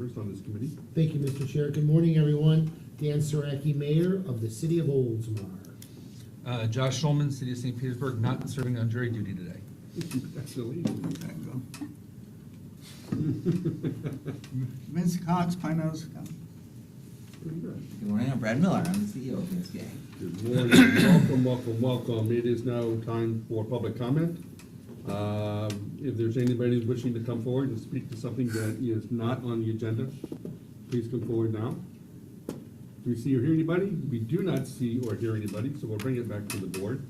service on this committee. Thank you, Mr. Chair. Good morning, everyone. Dan Saraki, Mayor of the City of Oldsmar. Josh Schulman, City of St. Petersburg, not serving on jury duty today. Congratulations. Vince Cox, Pine Knows. Pretty good. Good morning, I'm Brad Miller, I'm the CEO of PSK. Good morning. Welcome. It is now time for public comment. If there's anybody wishing to come forward and speak to something that is not on the agenda, please come forward now. Do we see or hear anybody? We do not see or hear anybody, so we'll bring it back to the board.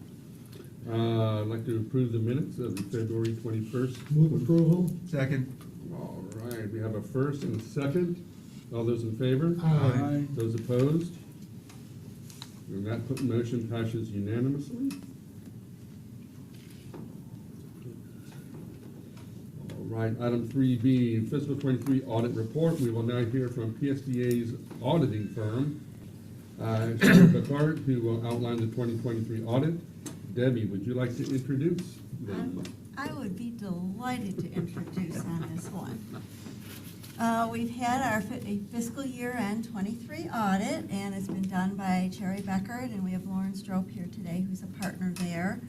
I'd like to approve the minutes of the February 21st. Move approval. Second. All right, we have a first and a second. All those in favor? Aye. Those opposed? And that motion passes unanimously. All right, item 3B, fiscal 23 audit report. We will now hear from PSDA's auditing firm, Sharon Picard, who will outline the 2023 audit. Debbie, would you like to introduce them? I would be delighted to introduce on this one. We've had our fiscal year end 23 audit, and it's been done by Cherry Beckert, and we have Lauren Strope here today, who's a partner there.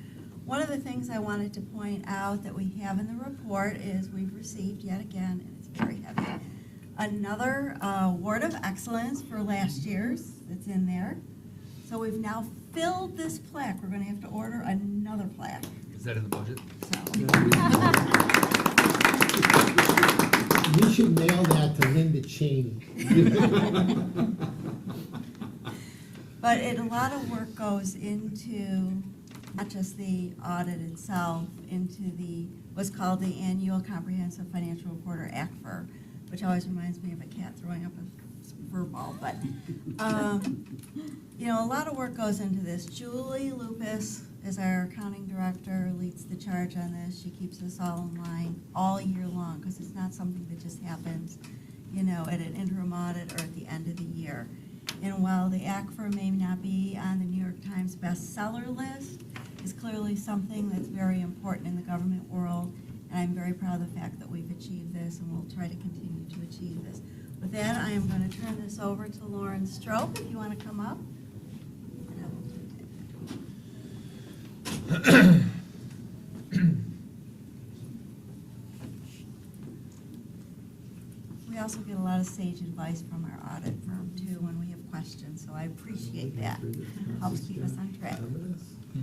One of the things I wanted to point out that we have in the report is we've received yet again, and it's very heavy, another award of excellence for last year's that's in there. So we've now filled this plaque. We're going to have to order another plaque. Is that in the budget? You should mail that to Linda Cheney. But a lot of work goes into not just the audit itself, into what's called the Annual Comprehensive Financial Report, or ACFR, which always reminds me of a cat throwing up a fur ball. But a lot of work goes into this. Julie Lupus is our accounting director, leads the charge on this. She keeps us all in line all year long, because it's not something that just happens, at an interim audit or at the end of the year. And while the ACFR may not be on the New York Times bestseller list, it's clearly something that's very important in the government world, and I'm very proud of the fact that we've achieved this, and we'll try to continue to achieve this. With that, I am going to turn this over to Lauren Strope, if you want to come up. We also get a lot of sage advice from our audit firm too when we have questions, so I appreciate that. Helps keep us on track.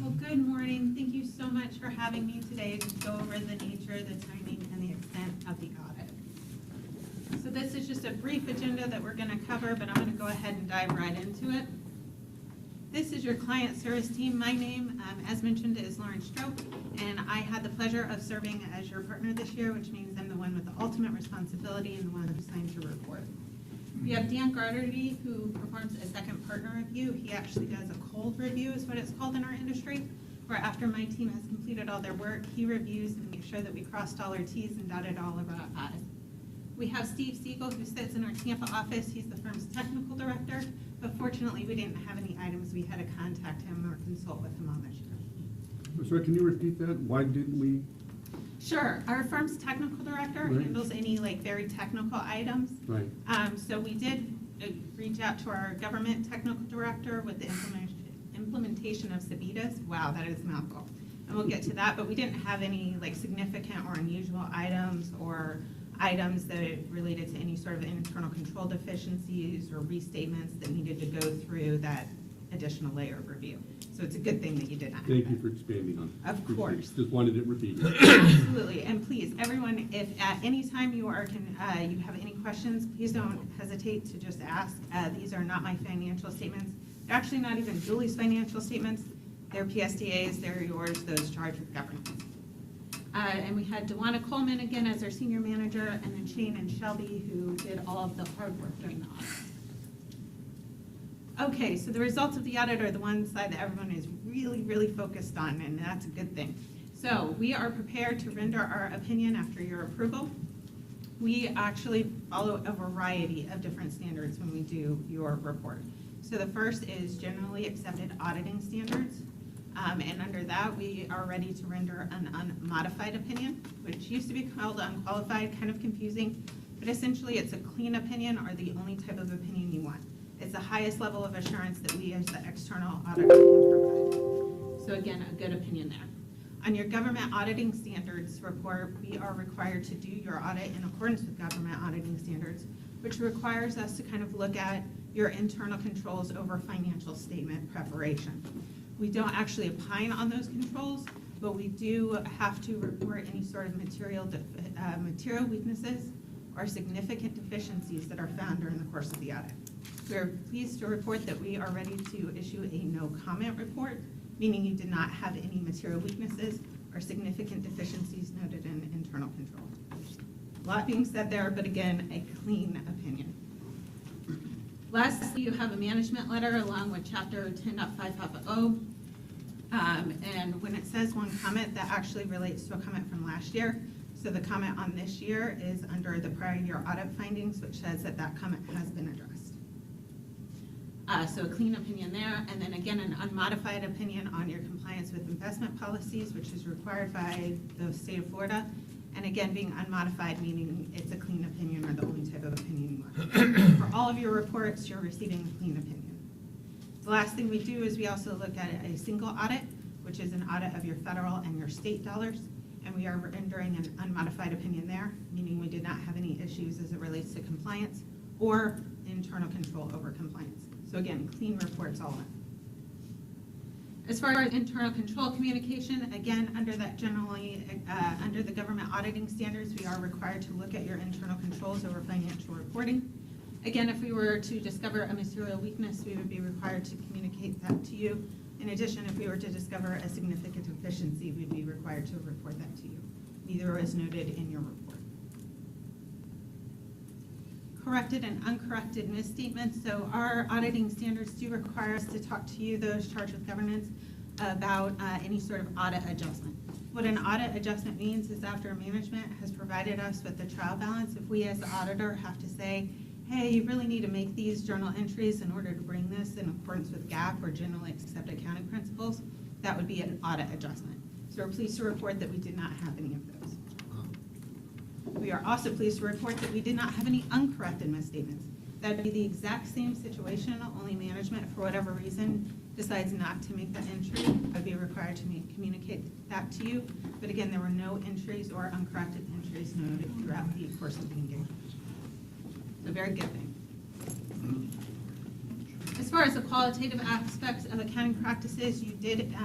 Well, good morning. Thank you so much for having me today to go over the nature, the timing, and the extent of the audit. So this is just a brief agenda that we're going to cover, but I'm going to go ahead and dive right into it. This is your client service team. My name, as mentioned, is Lauren Strope, and I had the pleasure of serving as your partner this year, which means I'm the one with the ultimate responsibility and the one who signs your report. We have Dan Gardardy, who performs a second partner review. He actually does a cold review, is what it's called in our industry, where after my team has completed all their work, he reviews and makes sure that we crossed all our T's and dotted all of our I's. We have Steve Siegel, who sits in our Tampa office. He's the firm's technical director, but fortunately, we didn't have any items we had to contact him or consult with him on this year. Sorry, can you repeat that? Why didn't we? Sure. Our firm's technical director Right. handles any very technical items. Right. So we did reach out to our government technical director with the implementation of Civitas. Wow, that is a mouthful. And we'll get to that, but we didn't have any significant or unusual items or items that related to any sort of internal control deficiencies or restatements that needed to go through that additional layer of review. So it's a good thing that you did not have Thank that. you for expanding on it. Of Appreciate it. course. Just wanted it repeated. Absolutely, and please, everyone, if at any time you have any questions, please don't hesitate to just ask. These are not my financial statements. They're actually not even Julie's financial statements. They're PSDA's, they're yours, those charged with governance. And we had Dewana Coleman again as our senior manager, and then Shane and Shelby, who did all of the hard work during the audit. Okay, so the results of the audit are the one side that everyone is really, really focused on, and that's a good thing. So we are prepared to render our opinion after your approval. We actually follow a variety of different standards when we do your report. So the first is generally accepted auditing standards. And under that, we are ready to render an unmodified opinion, which used to be called unqualified, kind of confusing, but but essentially it's a clean opinion or the only type of opinion you want. It's the highest level of assurance that we as the external auditor can provide. So again, a good opinion there. On your government auditing standards report, we are required to do your audit in accordance with government auditing standards, which requires us to kind of look at your internal controls over financial statement preparation. We don't actually opine on those controls, but we do have to report any sort of material weaknesses or significant deficiencies that are found during the course of the audit. We are pleased to report that we are ready to issue a no comment report, meaning you did not have any material weaknesses or significant deficiencies noted in internal control. A lot being said there, but again, a clean opinion. Lastly, you have a management letter along with chapter 10.5.0. And when it says one comment, that actually relates to a comment from last year. So the comment on this year is under the prior year audit findings, which says that that comment has been addressed. So a clean opinion there, and then again, an unmodified opinion on your compliance with investment policies, which is required by the state of Florida. And again, being unmodified, meaning it's a clean opinion or the only type of opinion you want. For all of your reports, you're receiving a clean opinion. The last thing we do is we also look at a single audit, which is an audit of your federal and your state dollars. And we are rendering an unmodified opinion there, meaning we did not have any issues as it relates to compliance or internal control over compliance. So again, clean reports all in. As far as internal control communication, again, under that generally, under the government auditing standards, we are required to look at your internal controls over financial reporting. Again, if we were to discover a material weakness, we would be required to communicate that to you. In addition, if we were to discover a significant deficiency, we'd be required to report that to you. Neither is noted in your report. Corrected and uncorrected misstatements. So our auditing standards do require us to talk to you, those charged with governance, about any sort of audit adjustment. What an audit adjustment means is after management has provided us with the trial balance, if we as the auditor have to say, hey, you really need to make these journal entries in order to bring this in accordance with GAAP or generally accepted accounting principles, that would be an audit adjustment. So we're pleased to report that we did not have any of those. We are also pleased to report that we did not have any uncorrected misstatements. That would be the exact same situation, only management, for whatever reason, decides not to make that entry. I would be required to communicate that to you. But again, there were no entries or uncorrected entries noted throughout the course of the engagement. A very good thing. As far as the qualitative aspects of accounting practices, you did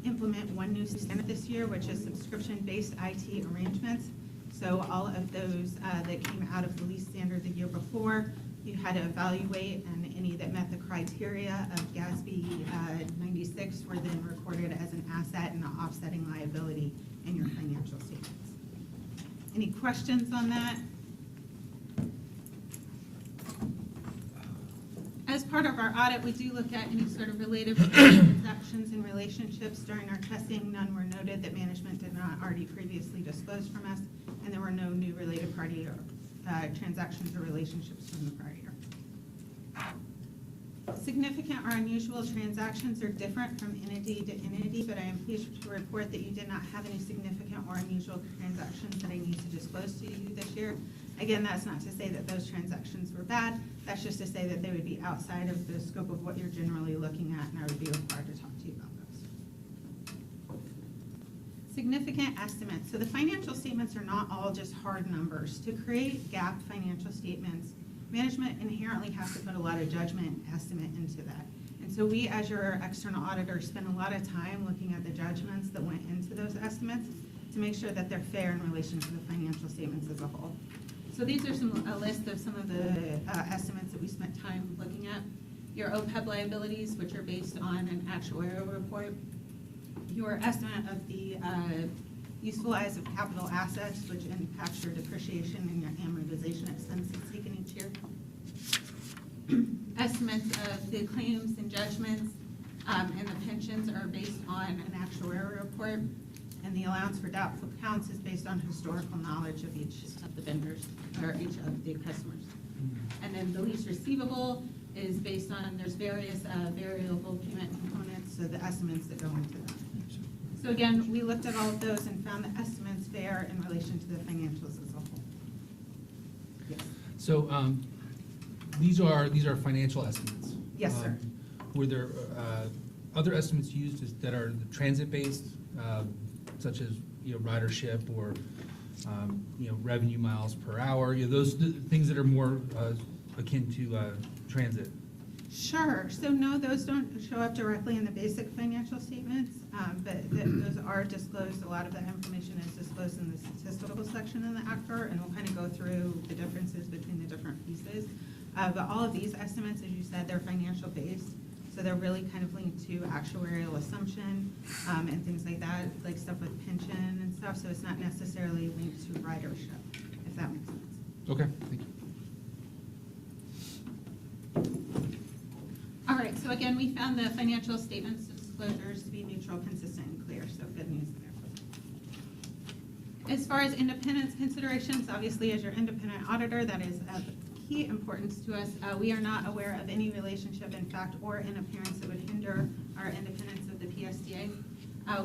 implement one new standard this year, which is subscription-based IT arrangements. So all of those that came out of the lease standard the year before, you had to evaluate, and any that met the criteria of GASB 96 were then recorded as an asset and an offsetting liability in your financial statements. Any questions on that? As part of our audit, we do look at any sort of related transactions and relationships. During our testing, none were noted that management did not already previously disclose from us, and there were no new related party or transactions or relationships from the prior year. Significant or unusual transactions are different from entity to entity, but I am pleased to report that you did not have any significant or unusual transactions that I need to disclose to you this year. Again, that's not to say that those transactions were bad. That's just to say that they would be outside of the scope of what you're generally looking at, and I would be required to talk to you about those. Significant estimates. So the financial statements are not all just hard numbers. To create GAAP financial statements, management inherently has to put a lot of judgment estimate into that. And so we, as your external auditor, spend a lot of time looking at the judgments that went into those estimates to make sure that they're fair in relation to the financial statements as a whole. So these are a list of some of the estimates that we spent time looking at. Your OPEB liabilities, which are based on an actuarial report. Your estimate of the useful lives of capital assets, which impacts your depreciation and your amortization expenses taken each year. Estimates of the claims and judgments and the pensions are based on an actuarial report. And the allowance for doubtful accounts is based on historical knowledge of each of the vendors, or each of the customers. And then the lease receivable is based on, there's various variable payment components, so the estimates that go into that. So again, we looked at all of those and found the estimates fair in relation to the financials as a whole. Yes. So, these are financial estimates. Yes, sir. Were there other estimates used that are transit-based, such as, ridership or, revenue miles per hour, those things that are more akin to transit? Sure, so no, those don't show up directly in the basic financial statements, but those are disclosed, a lot of that information is disclosed in the statistical section in the ACFR, and we'll kind of go through the differences between the different pieces. But all of these estimates, as you said, they're financial based, so they're really kind of linked to actuarial assumption, and things like that, like stuff with pension and stuff, so it's not necessarily linked to ridership, if that makes sense. Okay, thank you. All right, so again, we found the financial statements disclosures to be neutral, consistent, and clear, so good news there. As far as independence considerations, obviously as your independent auditor, that is of key importance to us. We are not aware of any relationship, in fact, or in appearance that would hinder our independence of the PSTA.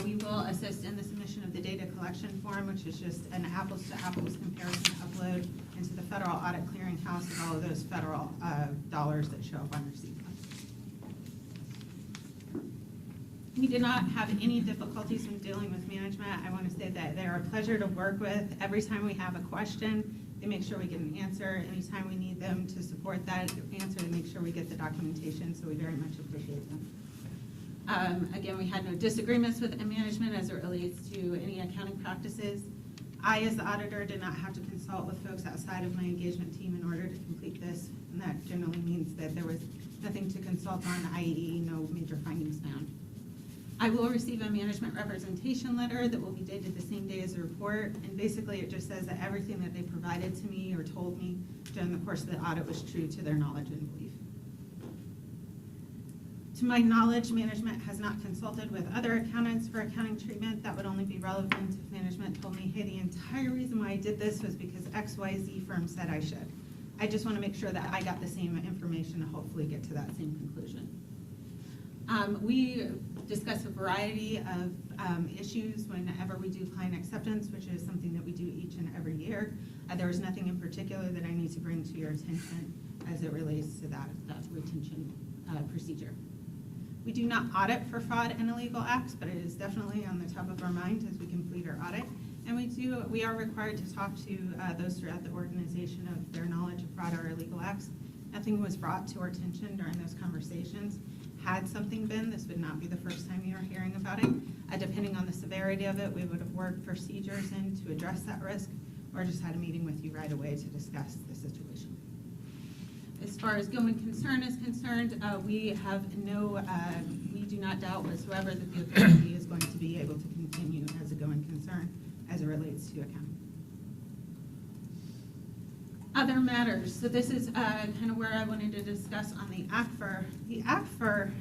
We will assist in the submission of the data collection form, which is just an apples-to-apples comparison upload into the Federal Audit Clearinghouse of all of those federal dollars that show up on receipt. We did not have any difficulties in dealing with management. I want to say that they're a pleasure to work with. Every time we have a question, they make sure we get an answer. Anytime we need them to support that answer, they make sure we get the documentation, so we very much appreciate them. Again, we had no disagreements with management as it relates to any accounting practices. I, as the auditor, did not have to consult with folks outside of my engagement team in order to complete this, and that generally means that there was nothing to consult on, i.e. no major findings found. I will receive a management representation letter that will be dated the same day as the report, and basically it just says that everything that they provided to me or told me during the course of the audit was true to their knowledge and belief. To my knowledge, management has not consulted with other accountants for accounting treatment. That would only be relevant if management told me, hey, the entire reason why I did this was because XYZ firm said I should. I just want to make sure that I got the same information to hopefully get to that same conclusion. We discuss a variety of issues whenever we do client acceptance, which is something that we do each and every year. There was nothing in particular that I need to bring to your attention as it relates to that retention procedure. We do not audit for fraud and illegal acts, but it is definitely on the top of our mind as we complete our audit. And we are required to talk to those throughout the organization of their knowledge of fraud or illegal acts. Nothing was brought to our attention during those conversations. Had something been, this would not be the first time you are hearing about it. Depending on the severity of it, we would have worked procedures in to address that risk, or just had a meeting with you right away to discuss the situation. As far as going concern is concerned, we do not doubt whatsoever that the authority is going to be able to continue as a going concern as it relates to accounting. Other matters, so this is kind of where I wanted to discuss on the ACFR. The ACFR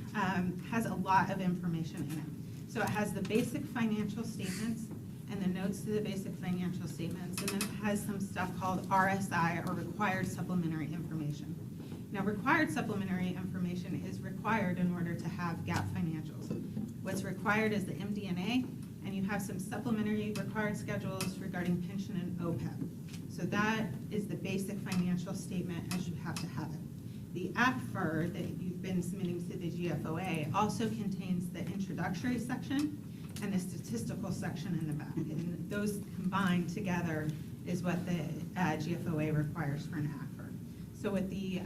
has a lot of information in it. So it has the basic financial statements and the notes to the basic financial statements, and then it has some stuff called RSI, or required supplementary information. Now, required supplementary information is required in order to have GAAP financials. What's required is the MD&A, and you have some supplementary required schedules regarding pension and OPEB. So that is the basic financial statement as you have to have it. The ACFR that you've been submitting to the GFOA also contains the introductory section and the statistical section in the back. And those combined together is what the GFOA requires for an ACFR. So with the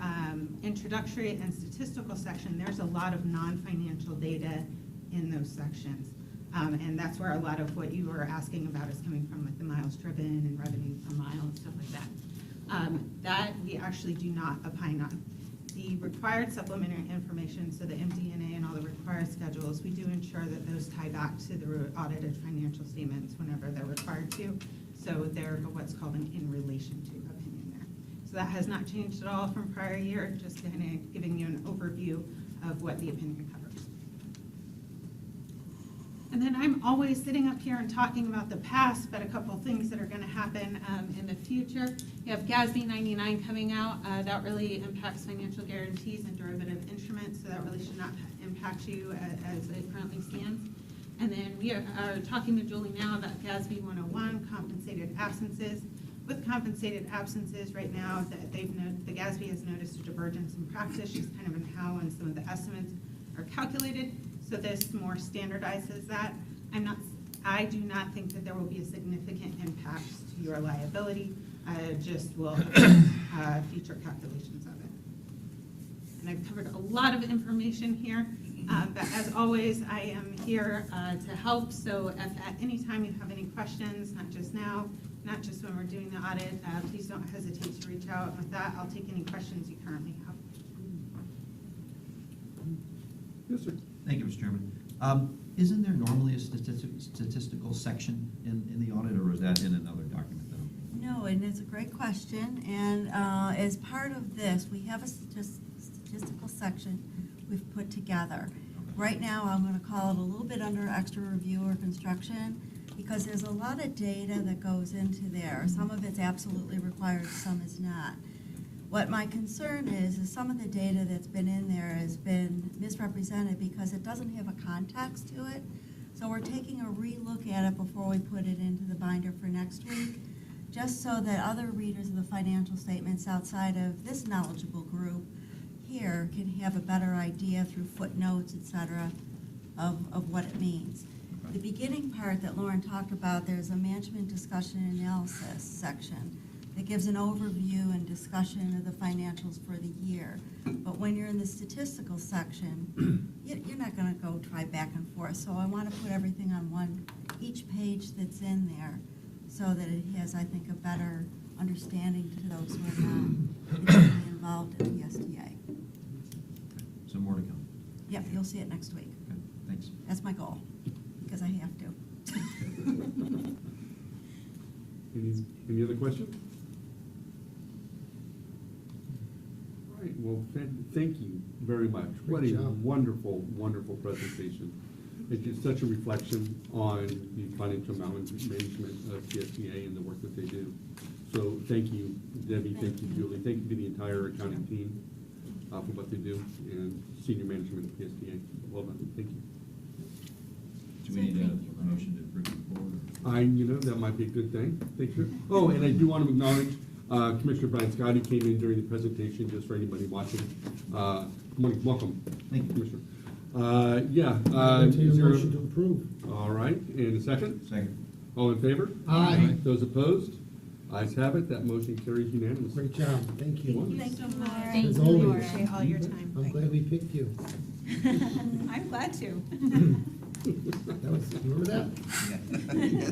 introductory and statistical section, there's a lot of non-financial data in those sections. And that's where a lot of what you were asking about is coming from, like the miles driven and revenue per mile and stuff like that. That we actually do not opine on. The required supplementary information, so the MD&A and all the required schedules, we do ensure that those tie back to the audited financial statements whenever they're required to. So they're what's called an in relation to opinion there. So that has not changed at all from prior year, just kind of giving you an overview of what the opinion covers. And then I'm always sitting up here and talking about the past, but a couple of things that are going to happen in the future. You have GASB 99 coming out. That really impacts financial guarantees and derivative instruments, so that really should not impact you as it currently stands. And then we are talking to Julie now about GASB 101, compensated absences. with compensated absences right now, that the GASB has noticed a divergence in practice, just kind of in how and some of the estimates are calculated. So this more standardizes that. I do not think that there will be a significant impact to your liability. Just will affect future calculations of it. And I've covered a lot of information here, but as always, I am here to help. So if at any time you have any questions, not just now, not just when we're doing the audit, please don't hesitate to reach out. And with that, I'll take any questions you currently have. Yes, sir. Thank you, Mr. Chairman. Isn't there normally a statistical section in the audit, or is that in another document? No, and it's a great question, and as part of this, we have a statistical section we've put together. Right now, I'm gonna call it a little bit under extra review or construction, because there's a lot of data that goes into there. Some of it's absolutely required, some is not. What my concern is some of the data that's been in there has been misrepresented because it doesn't have a context to it. So we're taking a relook at it before we put it into the binder for next week, just so that other readers of the financial statements outside of this knowledgeable group here can have a better idea through footnotes, et cetera, of what it means. The beginning part that Lauren talked about, there's a management discussion and analysis section that gives an overview and discussion of the financials for the year. But when you're in the statistical section, you're not gonna go try back and forth. So I wanna put everything on each page that's in there, so that it has, I think, a better understanding to those who are not particularly involved in the STA. So more to come. Yep, you'll see it next week. Okay, thanks. That's my goal, because I have to. Any other questions? All right, well, thank you very much. What Great a job. wonderful, wonderful presentation. It's just such a reflection on the financial management of CSBA and the work that they do. So thank you, Debbie, thank you, Julie, thank you to the entire accounting team for what they do, and senior management of PSBA. Well done, thank you. Do we need a motion to approve the board? That might be a good thing. Thank you. Oh, and I do want to acknowledge Commissioner Brian Scott, who came in during the presentation, just for anybody watching. Welcome. Thank you. Commissioner. Entertain Is a there motion to approve. All right, and a second? Second. All in favor? Aye. Those opposed? Ayes have it, that motion carries unanimously. Great job, thank you. Thank you, Lauren. As Thank you. always. Appreciate all your time. I'm glad we picked you. I'm glad to. That was, remember that?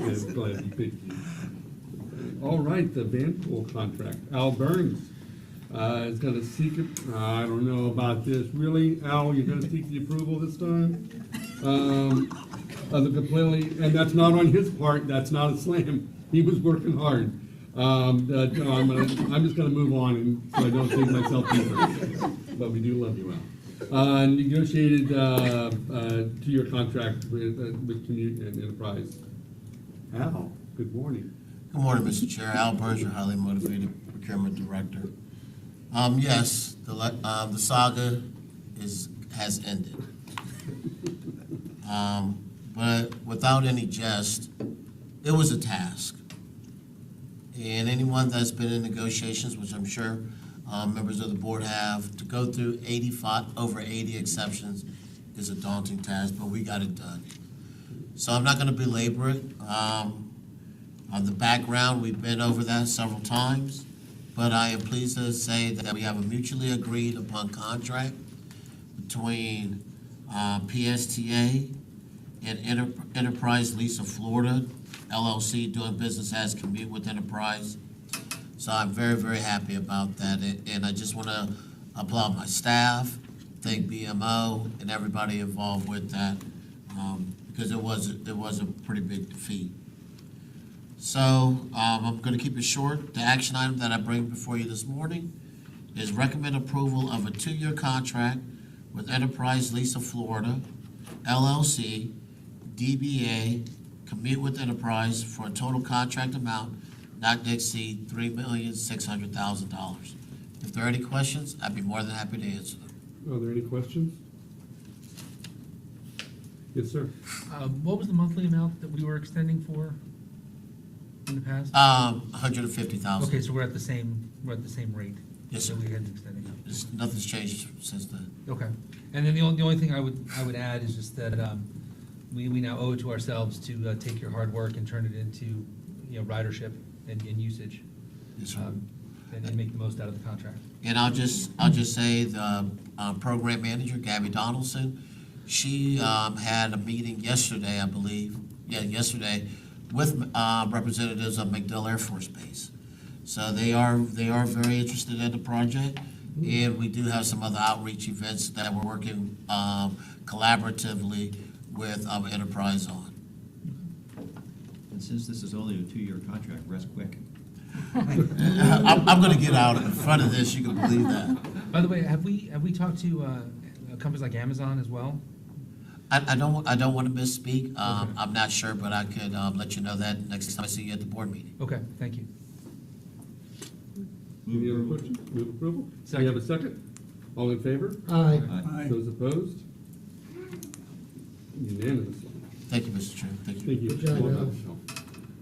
Yes, glad you picked you. All right, the Vanpool contract. Al Burns is gonna seek it. I don't know about this. Really, Al, you're gonna seek the approval this time? Of the completely, and that's not on his part, that's not a slam. He was working hard. I'm just gonna move on, and so I don't think myself either. But we do love you, Al. Negotiated two-year contract with Commute and Enterprise. Al, good morning. Good morning, Mr. Chair. Al Burns, your highly motivated procurement director. Yes, the saga has ended. But without any jest, it was a task. And anyone that's been in negotiations, which I'm sure members of the board have, to go through over 80 exceptions is a daunting task, but we got it done. So I'm not going to belabor it. On the background, we've been over that several times, but I am pleased to say that we have a mutually agreed upon contract between PSTA and Enterprise Lease of Florida, LLC, doing business as Commute with Enterprise. So I'm very, very happy about that, and I just want to applaud my staff, thank BMO and everybody involved with that, because it was a pretty big defeat. So I'm going to keep it short. The action item that I bring before you this morning is recommend approval of a 2-year contract with Enterprise Lease of Florida, LLC, DBA, Commute with Enterprise for a total contract amount not to exceed $3,600,000. If there are any questions, I'd be more than happy to answer them. Are there any questions? Yes, sir. What was the monthly amount that we were extending for? in the past? $150,000. Okay, so we're at the same rate? Yes, sir. That we had extended. Nothing's changed since then. Okay. And then the only thing I would add is just that we now owe it to ourselves to take your hard work and turn it into, ridership and usage. Yes, sir. And make the most out of the contract. And I'll just say the program manager, Gabby Donaldson, she had a meeting yesterday, I believe, yesterday, with representatives of MacDill Air Force Base. So they are very interested in the project, and we do have some other outreach events that we're working collaboratively with Enterprise on. And since this is only a 2-year contract, rest quick. I'm going to get out in front of this, you can believe that. By the way, have we talked to companies like Amazon as well? I don't want to misspeak. I'm not sure, but I could let you know that next time I see you at the board meeting. Okay, thank you. Any other questions? Move approval? Do we Second. have a second? All in favor? Aye. Aye. Those opposed? Unanimously. Thank you, Mr. Chairman. Thank you. Thank you. Good job, Well Al. done, Michelle.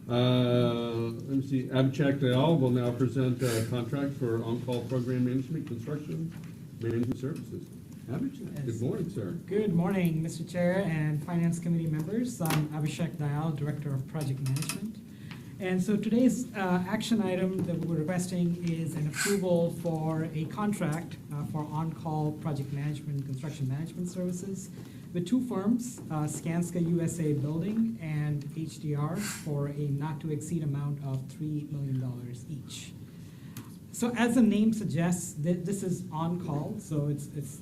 Let me see, Abhishek Dayal will now present a contract for on-call program management, construction, management services. Abhishek, good morning, sir. Good morning, Mr. Chair and Finance Committee members. I'm Abhishek Dayal, Director of Project Management. And so today's action item that we're requesting is an approval for a contract for on-call project management, construction management services with two firms, Skanska USA Building and HDR, for a not-to-exceed amount of $3 million each. So as the name suggests, this is on-call, so it's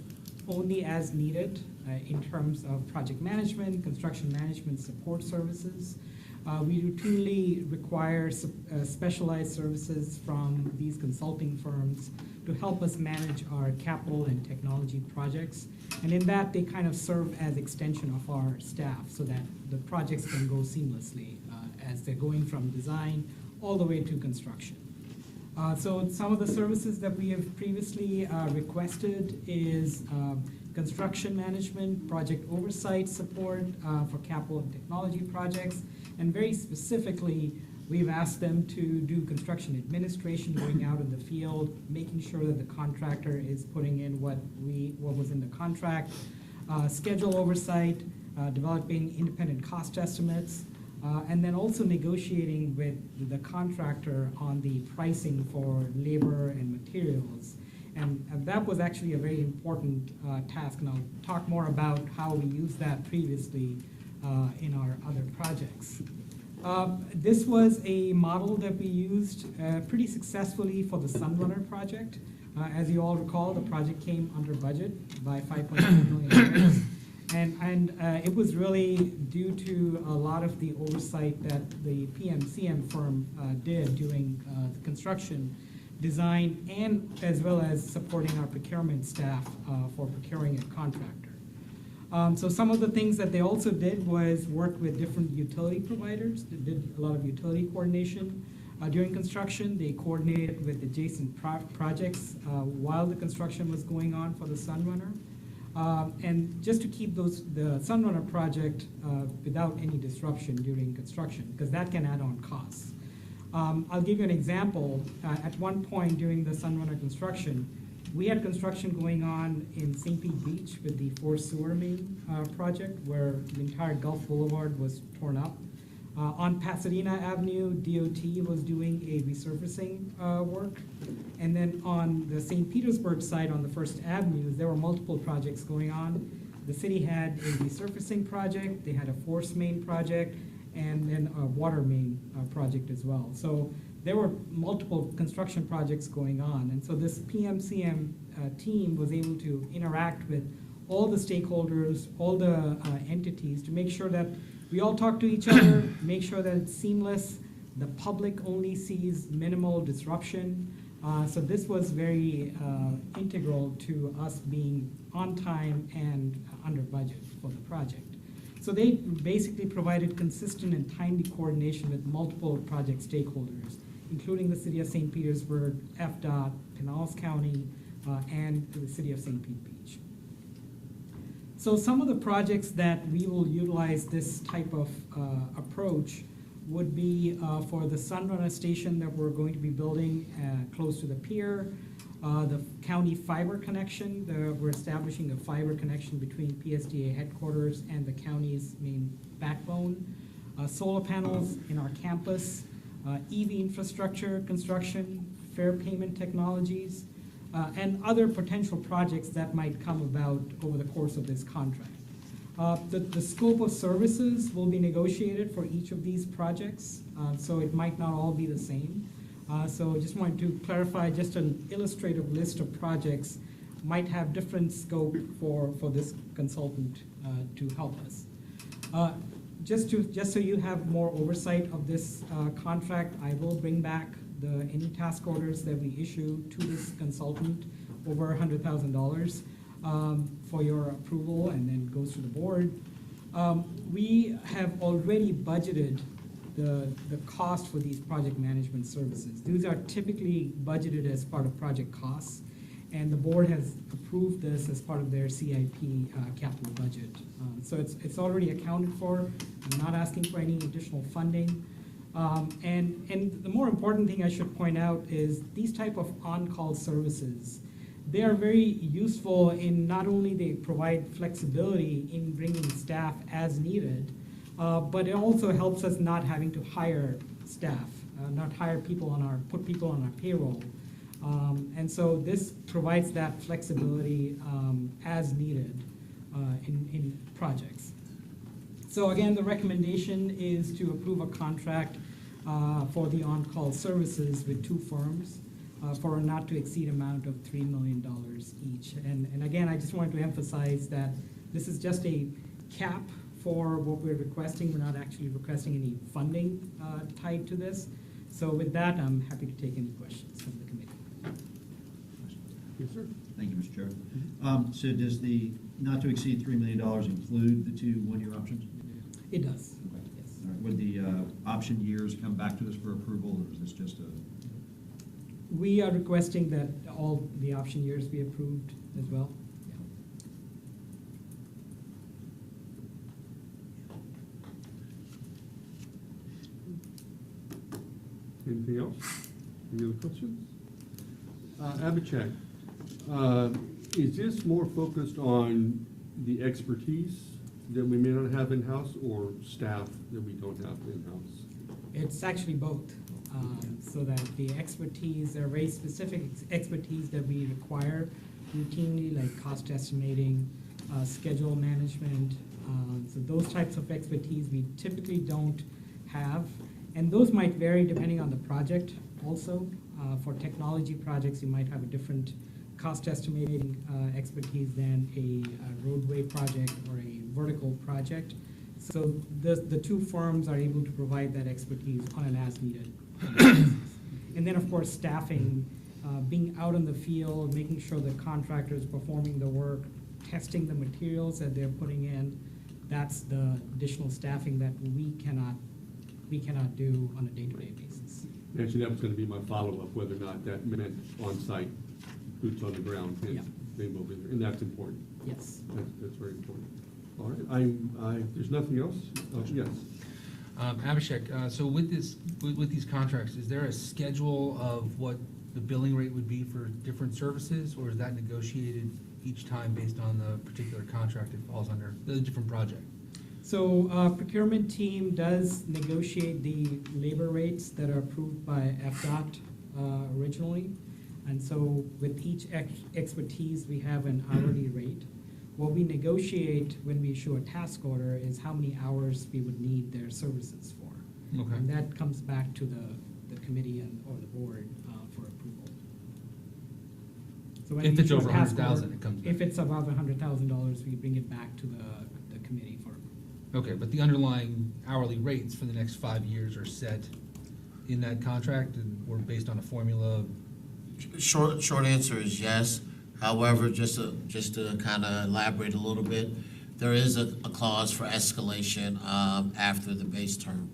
only as needed in terms of project management, construction management support services. We routinely require specialized services from these consulting firms to help us manage our capital and technology projects. And in that, they kind of serve as extension of our staff so that the projects can go seamlessly as they're going from design all the way to construction. So some of the services that we have previously requested is construction management, project oversight support for capital and technology projects, and very specifically, we've asked them to do construction administration, going out in the field, making sure that the contractor is putting in what was in the contract, schedule oversight, developing independent cost estimates, and then also negotiating with the contractor on the pricing for labor and materials. And that was actually a very important task, and I'll talk more about how we used that previously in our other projects. This was a model that we used pretty successfully for the Sunrunner project. As you all recall, the project came under budget by $5.2 million. And it was really due to a lot of the oversight that the PMCM firm did during the construction design, and as well as supporting our procurement staff for procuring a contractor. So some of the things that they also did was work with different utility providers. They did a lot of utility coordination during construction. They coordinated with adjacent projects while the construction was going on for the Sunrunner. And just to keep the Sunrunner project without any disruption during construction, because that can add on costs. I'll give you an example. At one point during the Sunrunner construction, we had construction going on in St. Pete Beach with the forced sewer main project, where the entire Gulf Boulevard was torn up. On Pasadena Avenue, DOT was doing a resurfacing work. And then on the St. Petersburg side on the First Avenue, there were multiple projects going on. The city had a resurfacing project, they had a force main project, and then a water main project as well. So there were multiple construction projects going on. And so this PMCM team was able to interact with all the stakeholders, all the entities, to make sure that we all talk to each other, make sure that it's seamless, the public only sees minimal disruption. So this was very integral to us being on time and under budget for the project. So they basically provided consistent and timely coordination with multiple project stakeholders, including the City of St. Petersburg, FDOT, Pinellas County, and the City of St. Pete Beach. So some of the projects that we will utilize this type of approach would be for the Sunrunner station that we're going to be building close to the pier, the county fiber connection, we're establishing a fiber connection between PSDA headquarters and the county's main backbone, solar panels in our campus, EV infrastructure construction, fair payment technologies, and other potential projects that might come about over the course of this contract. The scope of services will be negotiated for each of these projects, so it might not all be the same. So just wanted to clarify, just an illustrative list of projects might have different scope for this consultant to help us. Just so you have more oversight of this contract, I will bring back any task orders that we issue to this consultant over $100,000 for your approval, and then goes to the board. We have already budgeted the cost for these project management services. These are typically budgeted as part of project costs, and the board has approved this as part of their CIP capital budget. So it's already accounted for. I'm not asking for any additional funding. And the more important thing I should point out is these type of on-call services, they are very useful in not only they provide flexibility in bringing staff as needed, but it also helps us not having to hire staff, not hire people put people on our payroll. And so this provides that flexibility as needed in projects. So again, the recommendation is to approve a contract for the on-call services with two firms for a not to exceed amount of $3 million each. And again, I just wanted to emphasize that this is just a cap for what we're requesting. We're not actually requesting any funding tied to this. So with that, I'm happy to take any questions from the committee. Yes, sir. Thank you, Mr. Chair. So does the not to exceed $3 million include the two one-year options? It does, Okay. yes. All right. Would the option years come back to us for approval, or is this just a? We are requesting that all the option years be approved as well. Yeah. Anything else? Any other questions? Abhishek, is this more focused on the expertise that we may not have in-house, or staff that we don't have in-house? It's actually both, so that the expertise, there are very specific expertise that we require routinely, like cost estimating, schedule management. So those types of expertise we typically don't have. And those might vary depending on the project also. For technology projects, you might have a different cost estimating expertise than a roadway project or a vertical project. So the two firms are able to provide that expertise on an as-needed basis. And then, of course, staffing, being out in the field, making sure the contractor is performing the work, testing the materials that they're putting in. That's the additional staffing that we cannot do on a day-to-day basis. Actually, that was gonna be my follow-up, whether or not that meant on-site, boots on the ground, Yeah. hence being over there, and that's important. Yes. That's very important. All right, there's nothing else? Oh, yes. Abhishek, so with these contracts, is there a schedule of what the billing rate would be for different services, or is that negotiated each time based on the particular contract it falls under, the different project? So procurement team does negotiate the labor rates that are approved by FDOT originally. And so with each expertise, we have an hourly rate. What we negotiate when we issue a task order is how many hours we would need their services for. Okay. And that comes back to the committee or the board for approval. So when If we it's issue a over task 100,000, order- it comes back. If it's above $100,000, we bring it back to the committee for approval. Okay, but the underlying hourly rates for the next 5 years are set in that contract and were based on a formula? Short answer is yes. However, just to kind of elaborate a little bit, there is a clause for escalation after the base term.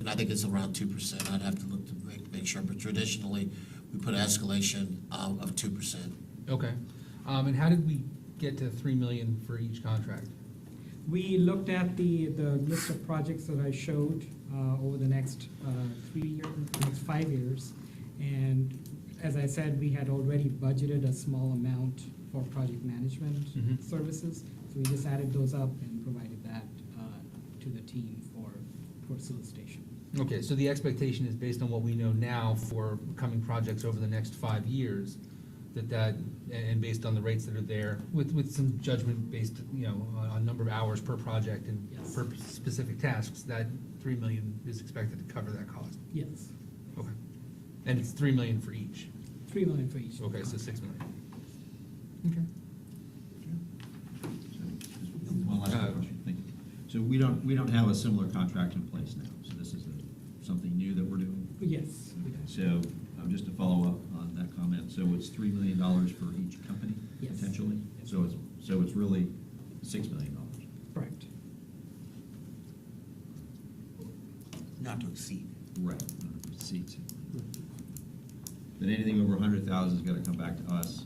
And I think it's around 2%. I'd have to look to make sure, but traditionally, we put an escalation of 2%. Okay. And how did we get to $3 million for each contract? We looked at the list of projects that I showed over the next 5 years. And as I said, we had already budgeted a small amount for project management Mhm. services. So we just added those up and provided that to the team for solicitation. Okay, so the expectation is based on what we know now for coming projects over the next 5 years, and based on the rates that are there, with some judgment based, on number of hours per project and Yes. per specific tasks, that 3 million is expected to cover that cost. Yes, Okay. And it's 3 million for each. 3 million for each. Okay, so 6 million. Okay. One last question, thank you. So we don't have a similar contract in place now, so this is something new that we're doing? Yes. we do. So, just to follow up on that comment, so it's $3 million for each company, Yes. potentially? So it's really $6 million? Correct. Not to exceed. Right. Seats. Then anything over 100,000 is gonna come back to us.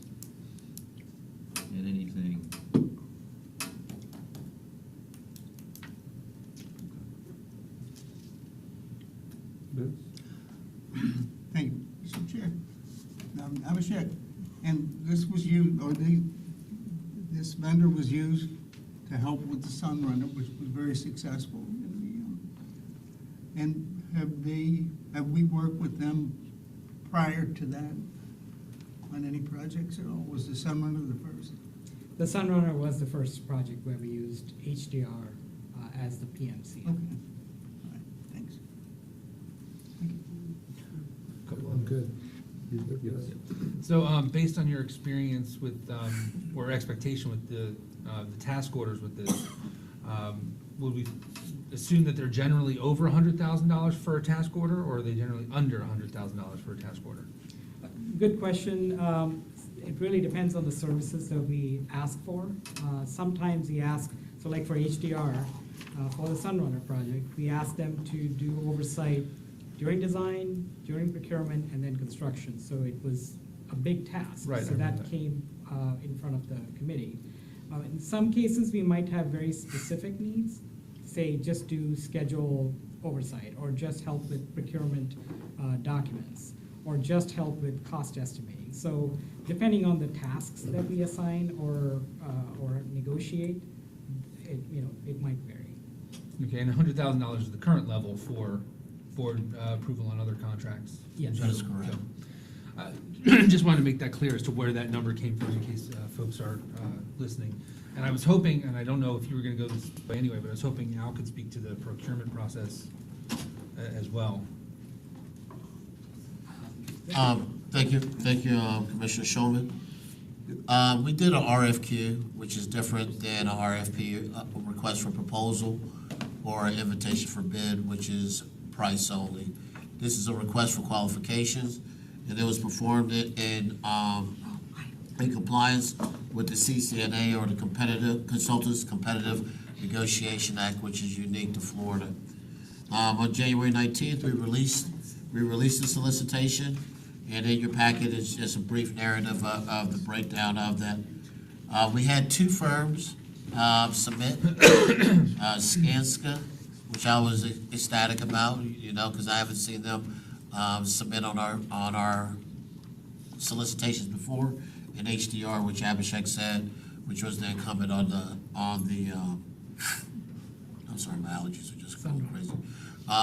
And anything. Vince? Thank you, Mr. Chair. Abhishek, and this was used, this vendor was used to help with the Sunrunner, which was very successful. And have we worked with them prior to that on any projects at all? Was the Sunrunner the first? The Sunrunner was the first project where we used HDR as the PMC. Okay. All right, thanks. Thank you. Couple I'm of- good. Yes. So, based on your experience with, or expectation with the task orders with this, would we assume that they're generally over $100,000 for a task order, or are they generally under $100,000 for a task order? Good question. It really depends on the services that we ask for. Sometimes we ask, so like for HDR, for the Sunrunner project, we ask them to do oversight during design, during procurement, and then construction. So it was a big task. Right, I So remember that that. came in front of the committee. In some cases, we might have very specific needs, say just do schedule oversight, or just help with procurement documents, or just help with cost estimating. So depending on the tasks that we assign or negotiate, it might vary. Okay, and $100,000 is the current level for approval on other contracts? Yes. That is correct. Just wanted to make that clear as to where that number came from in case folks are listening. And I was hoping, and I don't know if you were gonna go this way anyway, but I was hoping Al could speak to the procurement process as well. Thank you, Commissioner Shulman. We did an RFQ, which is different than an RFP, a request for proposal, or an invitation for bid, which is price only. This is a request for qualifications, and it was performed in compliance with the CCNA, or the Consultants Competitive Negotiation Act, which is unique to Florida. On January 19th, we released the solicitation, and in your packet is just a brief narrative of the breakdown of that. We had two firms submit, Skanska, which I was ecstatic about, because I haven't seen them submit on our solicitations before, and HDR, which Abhishek said, which was the incumbent on the I'm sorry, my allergies are just going crazy.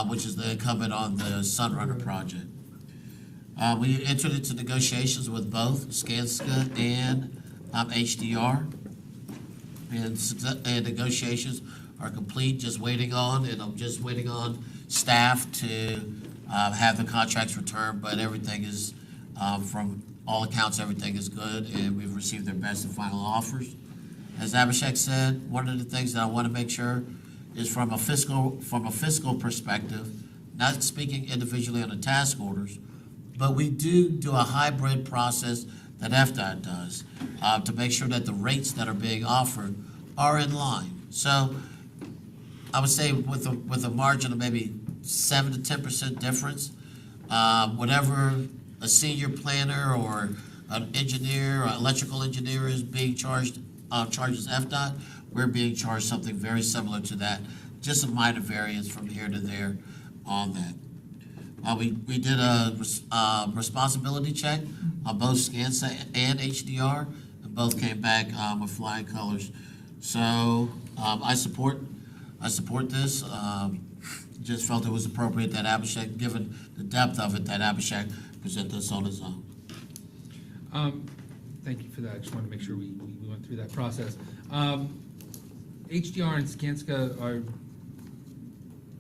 Which is the incumbent on the Sunrunner project. We entered into negotiations with both Skanska and HDR. And negotiations are complete, just waiting on, and I'm just waiting on staff to have the contracts returned, but everything is, from all accounts, everything is good, and we've received their best and final offers. As Abhishek said, one of the things that I want to make sure is from a fiscal perspective, not speaking individually on the task orders, but we do a hybrid process that FDOT does to make sure that the rates that are being offered are in line. So I would say with a margin of maybe 7 to 10% difference, whatever a senior planner or an engineer or electrical engineer is being charged, charges FDOT, we're being charged something very similar to that, just a minor variance from here to there on that. We did a responsibility check on both SCANSA and HDR, and both came back with flying colors. So I support this. Just felt it was appropriate that Abhishek, given the depth of it, that Abhishek present this on his own. Thank you for that. I just wanted to make sure we went through that process. HDR and Skanska are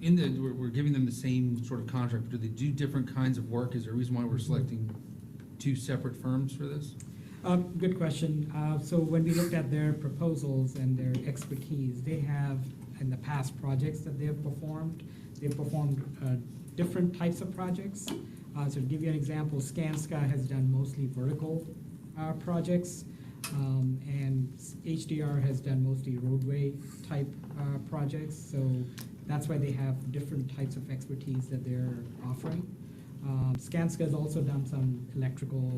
we're giving them the same sort of contract. Do they do different kinds of work? Is there a reason why we're selecting two separate firms for this? Good question. So when we looked at their proposals and their expertise, they have, in the past projects that they've performed different types of projects. So to give you an example, Skanska has done mostly vertical projects, and HDR has done mostly roadway type projects. So that's why they have different types of expertise that they're offering. Skanska has also done some electrical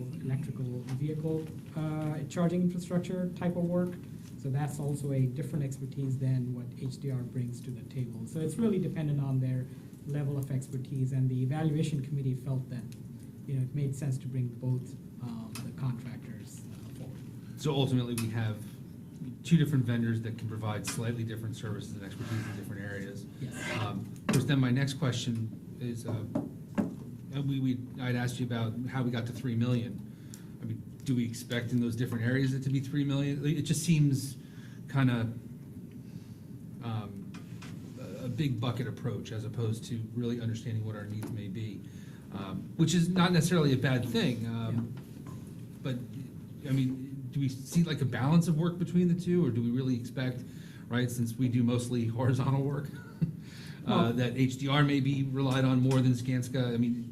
vehicle charging infrastructure type of work. So that's also a different expertise than what HDR brings to the table. So it's really dependent on their level of expertise, and the evaluation committee felt that, it made sense to bring both the contractors forward. So ultimately, we have two different vendors that can provide slightly different services and expertise in different areas. Yes. Of course, then my next question is, I'd asked you about how we got to 3 million. I mean, do we expect in those different areas it to be 3 million? It just seems kind of a big bucket approach as opposed to really understanding what our needs may be, which is not necessarily a bad thing. But, I mean, do we see like a balance of work between the two, or do we really expect, right, since we do mostly horizontal work, that HDR may be relied on more than Skanska? I mean,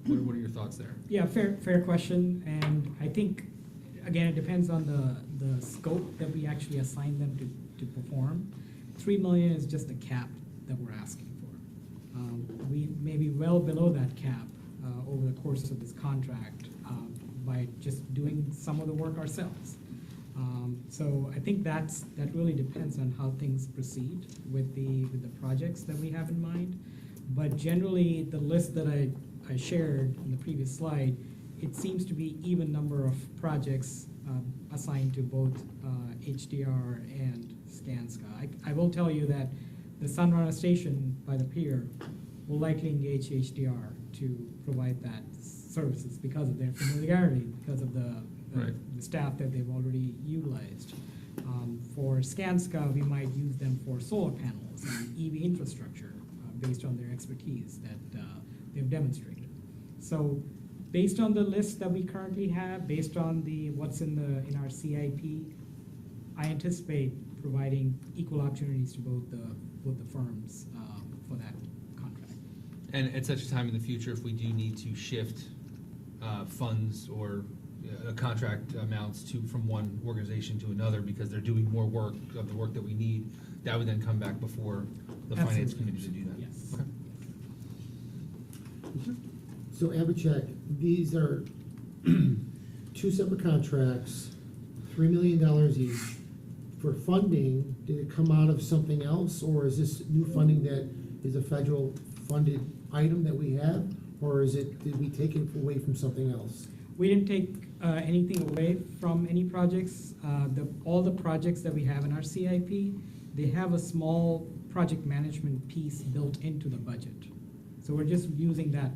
what are your thoughts there? Yeah, fair question, and I think, again, it depends on the scope that we actually assign them to perform. 3 million is just a cap that we're asking for. We may be well below that cap over the course of this contract by just doing some of the work ourselves. So I think that really depends on how things proceed with the projects that we have in mind. But generally, the list that I shared in the previous slide, it seems to be even number of projects assigned to both HDR and Skanska. I will tell you that the Sunrunner station by the pier will likely engage HDR to provide that services because of their familiarity, because of the staff that they've already utilized. For Skanska, we might use them for solar panels and EV infrastructure based on their expertise that they've demonstrated. So based on the list that we currently have, based on what's in our CIP, I anticipate providing equal opportunities to both the firms for that contract. And at such a time in the future, if we do need to shift funds or contract amounts from one organization to another because they're doing more work of the work that we need, that would then come back before the finance committee to do that? Yes. Okay. So Abhishek, these are two separate contracts, $3 million each. For funding, did it come out of something else, or is this new funding that is a federal funded item that we have, or did we take it away from something else? We didn't take anything away from any projects. All the projects that we have in our CIP, they have a small project management piece built into the budget. So we're just using that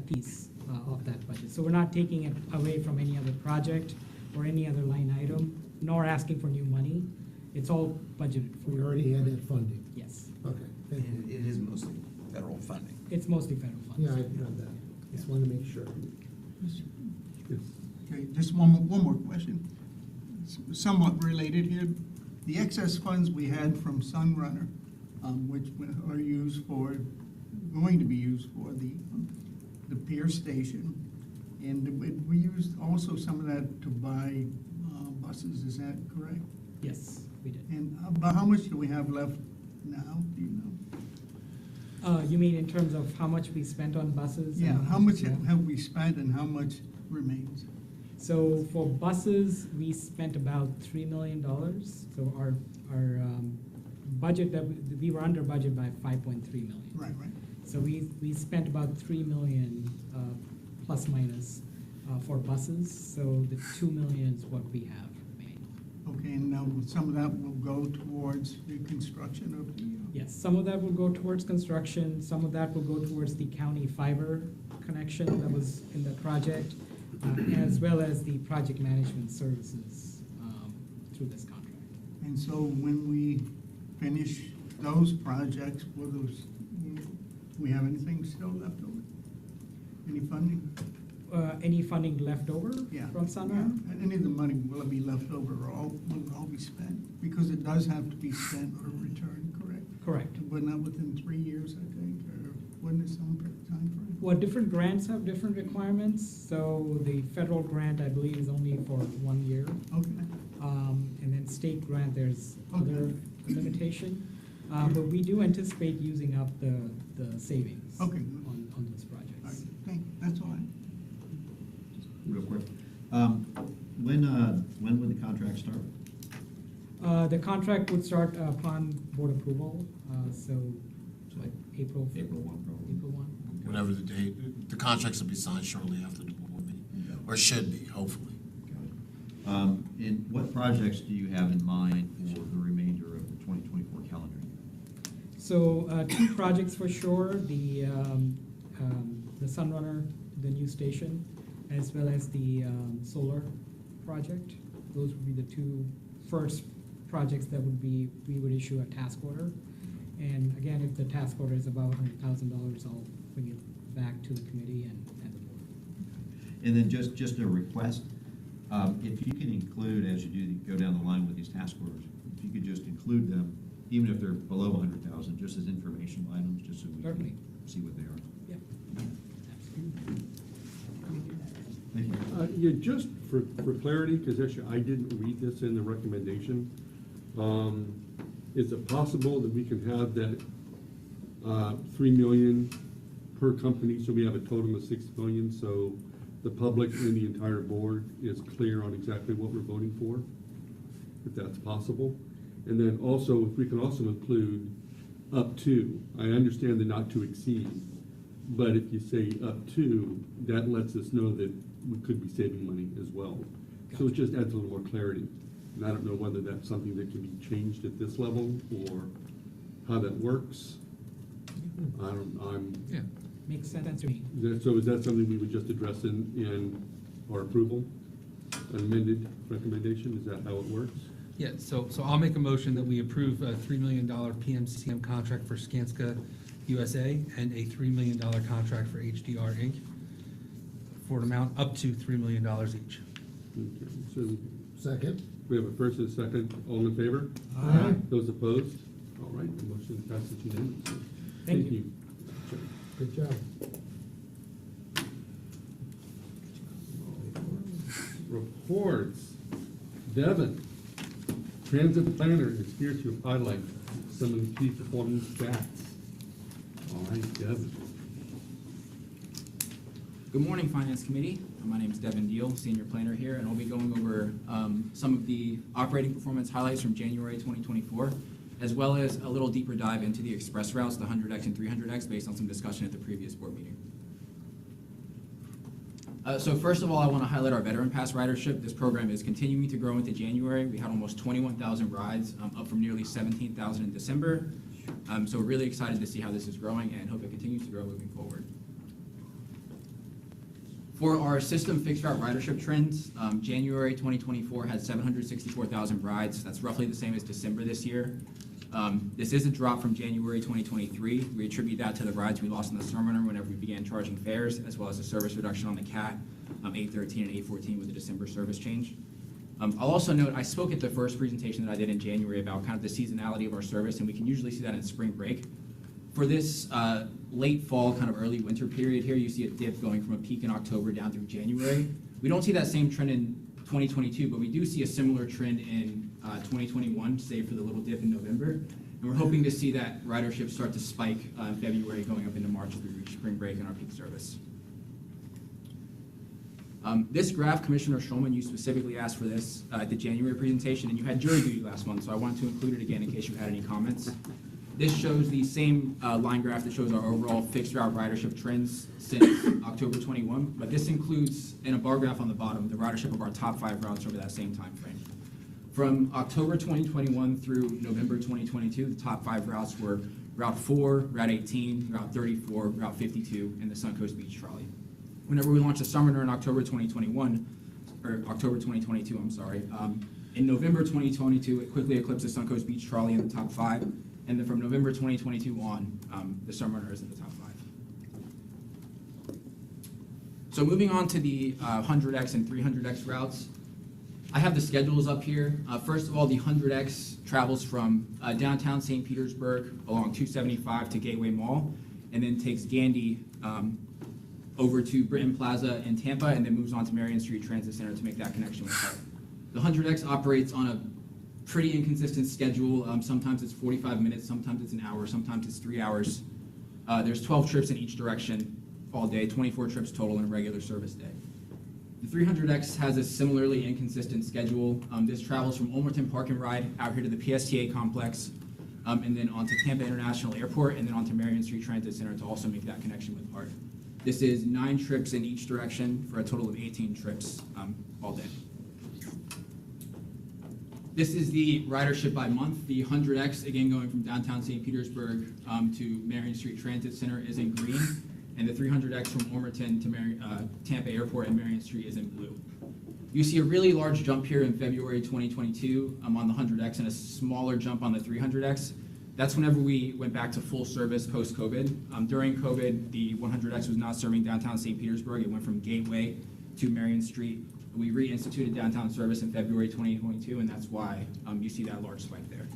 piece of that budget. So we're not taking it away from any other project or any other line item, nor asking for new money. It's all budgeted for. We already had that funding. Yes. Okay, thank you. And it is mostly federal funding. It's mostly federal funds. Yeah, I know that. Just wanted to make sure. Okay, just one more question. Somewhat related here. The excess funds we had from Sunrunner, which are going to be used for the pier station, and we used also some of that to buy buses, is that correct? Yes, we did. And about how much do we have left now, do you know? You mean in terms of how much we spent on buses? Yeah, and how much yeah. have we spent and how much remains? So for buses, we spent about $3 million. So our budget, that we were under budget by 5.3 million. Right. So we spent about 3 million plus minus for buses. So the 2 million is what we have remaining. Okay, and now some of that will go towards the construction of the. Yes, some of that will go towards construction, some of that will go towards the county fiber connection that was in the project, as well as the project management services through this contract. And so when we finish those projects, will those, we have anything still left over? Any funding? Any funding left over Yeah. from Sunrun? Yeah. Any of the money, will it be left over or will it all be spent? Because it does have to be spent or returned, correct? Correct. But not within 3 years, I think, or wasn't it some time frame? Well, different grants have different requirements, so the federal grant, I believe, is only for 1 year. Okay. And then state grant, there's other Okay. limitation. But we do anticipate using up the savings Okay. on those All right, projects. thank you, that's all I. Real quick. When would the contract start? The contract would start upon board approval, so like April. April 1, probably. April 1. Whatever the date, the contracts will be signed shortly after the board meeting, or should be, hopefully. And what projects do you have in mind for the remainder of the 2024 calendar year? So 2 projects for sure, the Sunrunner, the new station, as well as the solar project. Those would be the 2 first projects that we would issue a task order. And again, if the task order is about $100,000, I'll bring it back to the committee and the board. And then just a request, if you can include, as you go down the line with these task orders, if you could just include them, even if they're below 100,000, just as informational items, just so we Certainly. can see what they are. Yeah. Thank you. Yeah, just for clarity, because actually I didn't read this in the recommendation. Is it possible that we can have that 3 million per company, so we have a total of 6 million, so the public and the entire board is clear on exactly what we're voting for, if that's possible? And then also, if we can also include up to, I understand the not to exceed, but if you say up to, that lets us know that we could be saving money as well. So it just adds a little more clarity. And I don't know whether that's something that can be changed at this level or how that works. Yeah. Makes sense to me. So is that something we would just address in our approval? An amended recommendation, is that how it works? Yeah, so I'll make a motion that we approve a $3 million PMCM contract for Skanska USA and a $3 million contract for HDR Inc. for an amount up to $3 million each. Okay, so Second? we have a first and a second, all in favor? Aye. Those opposed? All right, the motion passes unanimously. Thank you. Good job. Reports. Devin, transit planner, is here to highlight some of the key performance stats. All right, Devin. Good morning, Finance Committee. My name is Devin Deal, Senior Planner here, and I'll be going over some of the operating performance highlights from January 2024, as well as a little deeper dive into the express routes, the 100X and 300X, based on some discussion at the previous board meeting. So first of all, I want to highlight our Veteran Pass ridership. This program is continuing to grow into January. We had almost 21,000 rides, up from nearly 17,000 in December. So we're really excited to see how this is growing and hope it continues to grow moving forward. For our system fixed route ridership trends, January 2024 had 764,000 rides. That's roughly the same as December this year. This is a drop from January 2023. We attribute that to the rides we lost on the Sunrunner whenever we began charging fares, as well as the service reduction on the CAT, 813 and 814 with the December service change. I'll also note, I spoke at the first presentation that I did in January about kind of the seasonality of our service, and we can usually see that in spring break. For this late fall, kind of early winter period here, you see a dip going from a peak in October down through January. We don't see that same trend in 2022, but we do see a similar trend in 2021, save for the little dip in November. And we're hoping to see that ridership start to spike in February, going up into March as we reach spring break in our peak service. This graph, Commissioner Schulman, you specifically asked for this at the January presentation, and you had jury duty last month, so I wanted to include it again in case you had any comments. This shows the same line graph that shows our overall fixed route ridership trends since October 21, but this includes, in a bar graph on the bottom, the ridership of our top 5 routes over that same time frame. From October 2021 through November 2022, the top 5 routes were Route 4, Route 18, Route 34, Route 52, and the Suncoast Beach Trolley. Whenever we launched the Summoner in October 2021, or October 2022, I'm sorry, in November 2022, it quickly eclipsed the Suncoast Beach Trolley in the top 5, and then from November 2022 on, the Summoner is in the top 5. So moving on to the 100X and 300X routes, I have the schedules up here. First of all, the 100X travels from downtown St. Petersburg along 275 to Gateway Mall, and then takes Gandy over to Britton Plaza in Tampa, and then moves on to Marion Street Transit Center to make that connection with HART. The 100X operates on a pretty inconsistent schedule. Sometimes it's 45 minutes, sometimes it's an hour, sometimes it's 3 hours. There's 12 trips in each direction all day, 24 trips total in a regular service day. The 300X has a similarly inconsistent schedule. This travels from Ulmerton Park and Ride out here to the PSTA complex, and then onto Tampa International Airport, and then onto Marion Street Transit Center to also make that connection with HART. This is 9 trips in each direction for a total of 18 trips all day. This is the ridership by month. The 100X, again going from downtown St. Petersburg to Marion Street Transit Center, is in green, and the 300X from Ulmerton to Tampa Airport and Marion Street is in blue. You see a really large jump here in February 2022 on the 100X, and a smaller jump on the 300X. That's whenever we went back to full service post-COVID. During COVID, the 100X was not serving downtown St. Petersburg. It went from Gateway to Marion Street. We reinstituted downtown service in February 2022, and that's why you see that large spike there.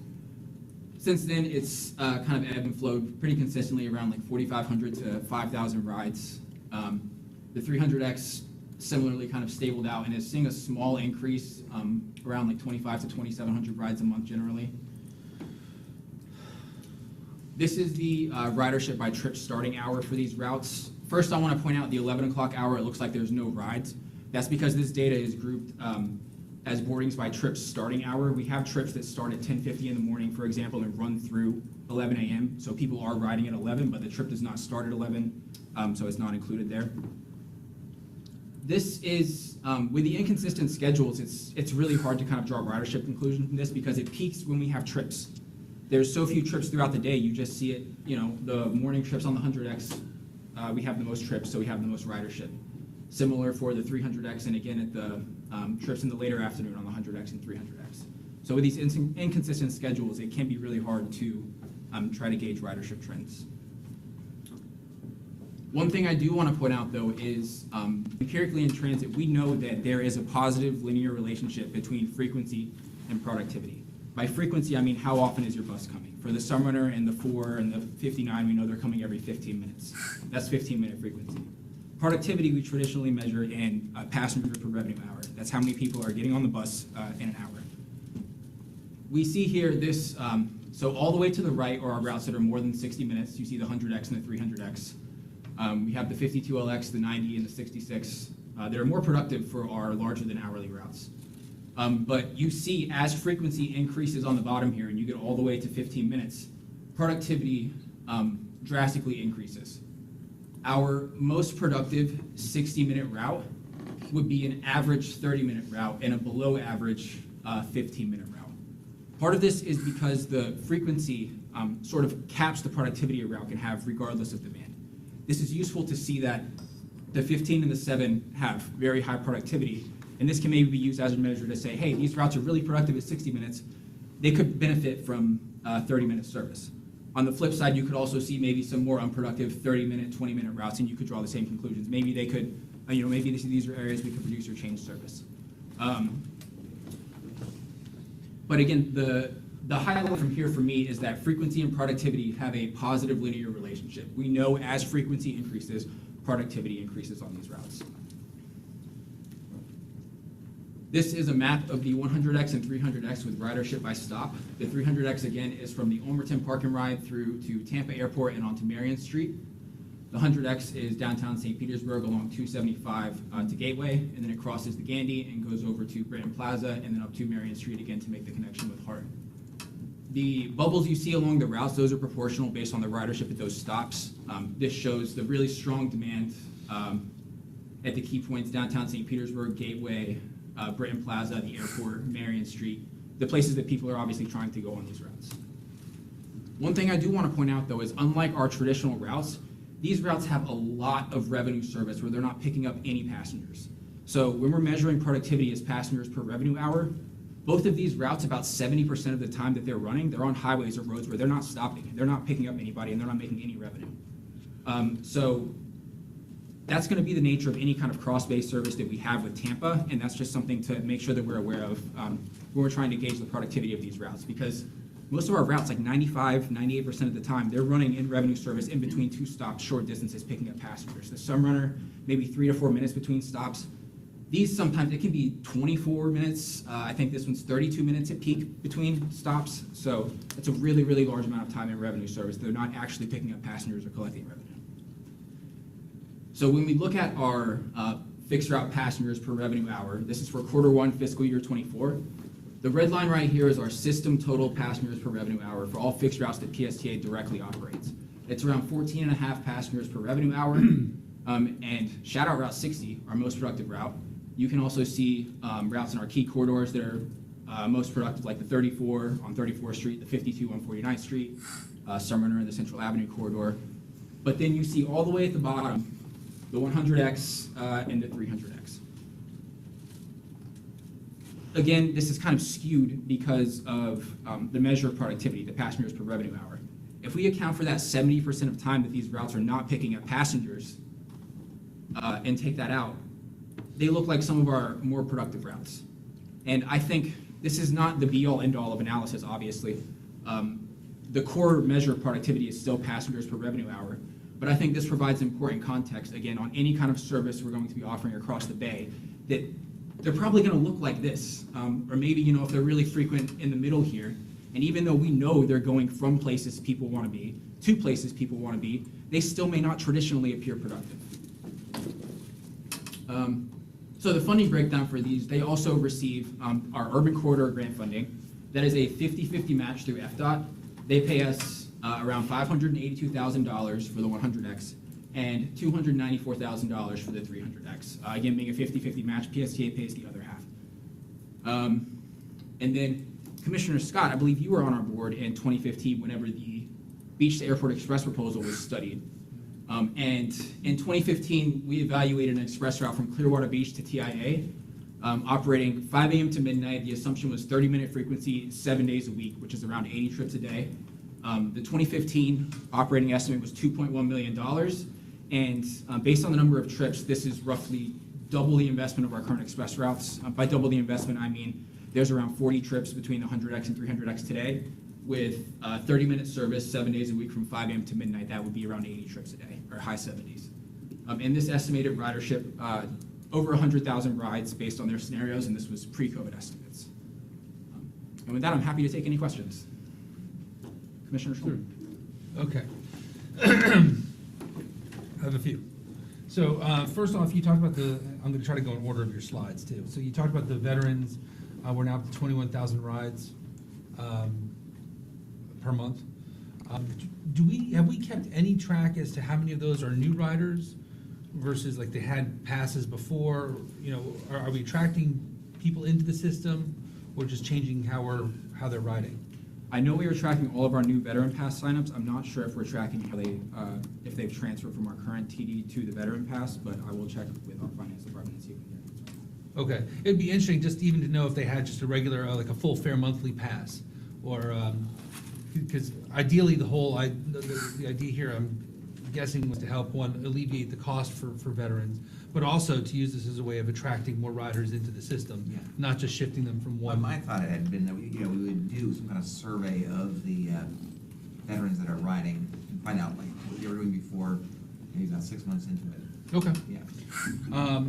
Since then, it's kind of ebbed and flowed pretty consistently around like 4,500 to 5,000 rides. The 300X similarly kind of stabled out and is seeing a small increase around like 2,500 to 2,700 rides a month generally. This is the ridership by trip starting hour for these routes. First, I want to point out the 11 o'clock hour, it looks like there's no rides. That's because this data is grouped as boardings by trips starting hour. We have trips that start at 10:50 in the morning, for example, and run through 11 a.m. So people are riding at 11, but the trip does not start at 11, so it's not included there. This is, with the inconsistent schedules, it's really hard to kind of draw ridership conclusion from this because it peaks when we have trips. There's so few trips throughout the day, you just see it, you know, the morning trips on the 100X, we have the most trips, so we have the most ridership. Similar for the 300X, and again at the trips in the later afternoon on the 100X and 300X. So with these inconsistent schedules, it can be really hard to try to gauge ridership trends. One thing I do want to point out, though, is empirically in transit, we know that there is a positive linear relationship between frequency and productivity. By frequency, I mean how often is your bus coming. For the Summoner and the 4 and the 59, we know they're coming every 15 minutes. That's 15-minute frequency. Productivity, we traditionally measure in passenger per revenue hour. That's how many people are getting on the bus in an hour. We see here this, so all the way to the right are our routes that are more than 60 minutes. You see the 100X and the 300X. We have the 52LX, the 90, and the 66. That are more productive for our larger than hourly routes. But you see as frequency increases on the bottom here, and you get all the way to 15 minutes, productivity drastically increases. Our most productive 60-minute route would be an average 30-minute route and a below average 15-minute route. Part of this is because the frequency sort of caps the productivity a route can have regardless of demand. This is useful to see that the 15 and the 7 have very high productivity, and this can maybe be used as a measure to say, hey, these routes are really productive at 60 minutes. They could benefit from 30-minute service. On the flip side, you could also see maybe some more unproductive 30-minute, 20-minute routes, and you could draw the same conclusions. Maybe they could, maybe these are areas we could reduce or change service. But again, the highlight from here for me is that frequency and productivity have a positive linear relationship. We know as frequency increases, productivity increases on these routes. This is a map of the 100X and 300X with ridership by stop. The 300X, again, is from the Ulmerton Park and Ride through to Tampa Airport and onto Marion Street. The 100X is downtown St. Petersburg along 275 to Gateway, and then it crosses the Gandy and goes over to Britton Plaza and then up to Marion Street again to make the connection with Hart. The bubbles you see along the routes, those are proportional based on the ridership at those stops. This shows the really strong demand at the key points, downtown St. Petersburg, Gateway, Britton Plaza, the airport, Marion Street, the places that people are obviously trying to go on these routes. One thing I do want to point out, though, is unlike our traditional routes, these routes have a lot of revenue service where they're not picking up any passengers. So when we're measuring productivity as passengers per revenue hour, both of these routes, about 70% of the time that they're running, they're on highways or roads where they're not stopping, they're not picking up anybody, and they're not making any revenue. So that's going to be the nature of any kind of cross-based service that we have with Tampa, and that's just something to make sure that we're aware of when we're trying to gauge the productivity of these routes, because most of our routes, like 95, 98% of the time, they're running in revenue service in between two stops, short distances, picking up passengers. The Sunrunner, maybe 3 to 4 minutes between stops. These sometimes, it can be 24 minutes. I think this one's 32 minutes at peak between stops. So it's a really, really large amount of time in revenue service. They're not actually picking up passengers or collecting revenue. So when we look at our fixed route passengers per revenue hour, this is for Q1 fiscal year 24. The red line right here is our system total passengers per revenue hour for all fixed routes that PSTA directly operates. It's around 14.5 passengers per revenue hour. And shout out Route 60, our most productive route. You can also see routes in our key corridors that are most productive, like the 34 on 34th Street, the 52 on 49th Street, Sunrunner in the Central Avenue corridor. But then you see all the way at the bottom, the 100X and the 300X. Again, this is kind of skewed because of the measure of productivity, the passengers per revenue hour. If we account for that 70% of time that these routes are not picking up passengers and take that out, they look like some of our more productive routes. And I think this is not the be-all, end-all of analysis, obviously. The core measure of productivity is still passengers per revenue hour, but I think this provides important context, again, on any kind of service we're going to be offering across the Bay, that they're probably gonna look like this. Or maybe, you know, if they're really frequent in the middle here, and even though we know they're going from places people wanna be to places people wanna be, they still may not traditionally appear productive. So the funding breakdown for these, they also receive our Urban Corridor Grant funding. That is a 50-50 match through FDOT. They pay us around $582,000 for the 100X and $294,000 for the 300X. Again, being a 50-50 match, PSTA pays the other half. And then Commissioner Scott, I believe you were on our board in 2015 whenever the Beach to Airport Express proposal was studied. And in 2015, we evaluated an express route from Clearwater Beach to TIA, operating 5 a.m. to midnight. The assumption was 30-minute frequency, 7 days a week, which is around 80 trips a day. The 2015 operating estimate was $2.1 million, and based on the number of trips, this is roughly double the investment of our current express routes. By double the investment, I mean there's around 40 trips between the 100X and 300X today, with 30-minute service 7 days a week from 5 a.m. to midnight. That would be around 80 trips a day, or high 70s. And this estimated ridership, over 100,000 rides based on their scenarios, and this was pre-COVID estimates. And with that, I'm happy to take any questions. Commissioner Schultz. Okay. I have a few. So first off, you talked about I'm going to try to go in order of your slides too. So you talked about the veterans. We're now up to 21,000 rides per month. Have we kept any track as to how many of those are new riders versus like they had passes before? You know, are we attracting people into the system or just changing how they're riding? I know we are tracking all of our new veteran pass signups. I'm not sure if we're tracking how if they've transferred from our current TD to the veteran pass, but I will check with our finance department and see if we can. Okay, it'd be interesting just even to know if they had just a regular, like a full fare monthly pass, or because ideally the idea here, I'm guessing, was to help alleviate the cost for veterans, but also to use this as a way of attracting more riders into the system, Yeah. not just shifting them from one. My thought had been that we would do some kind of survey of the veterans that are riding and find out like what they were doing before, maybe about 6 months into it. Okay. Yeah.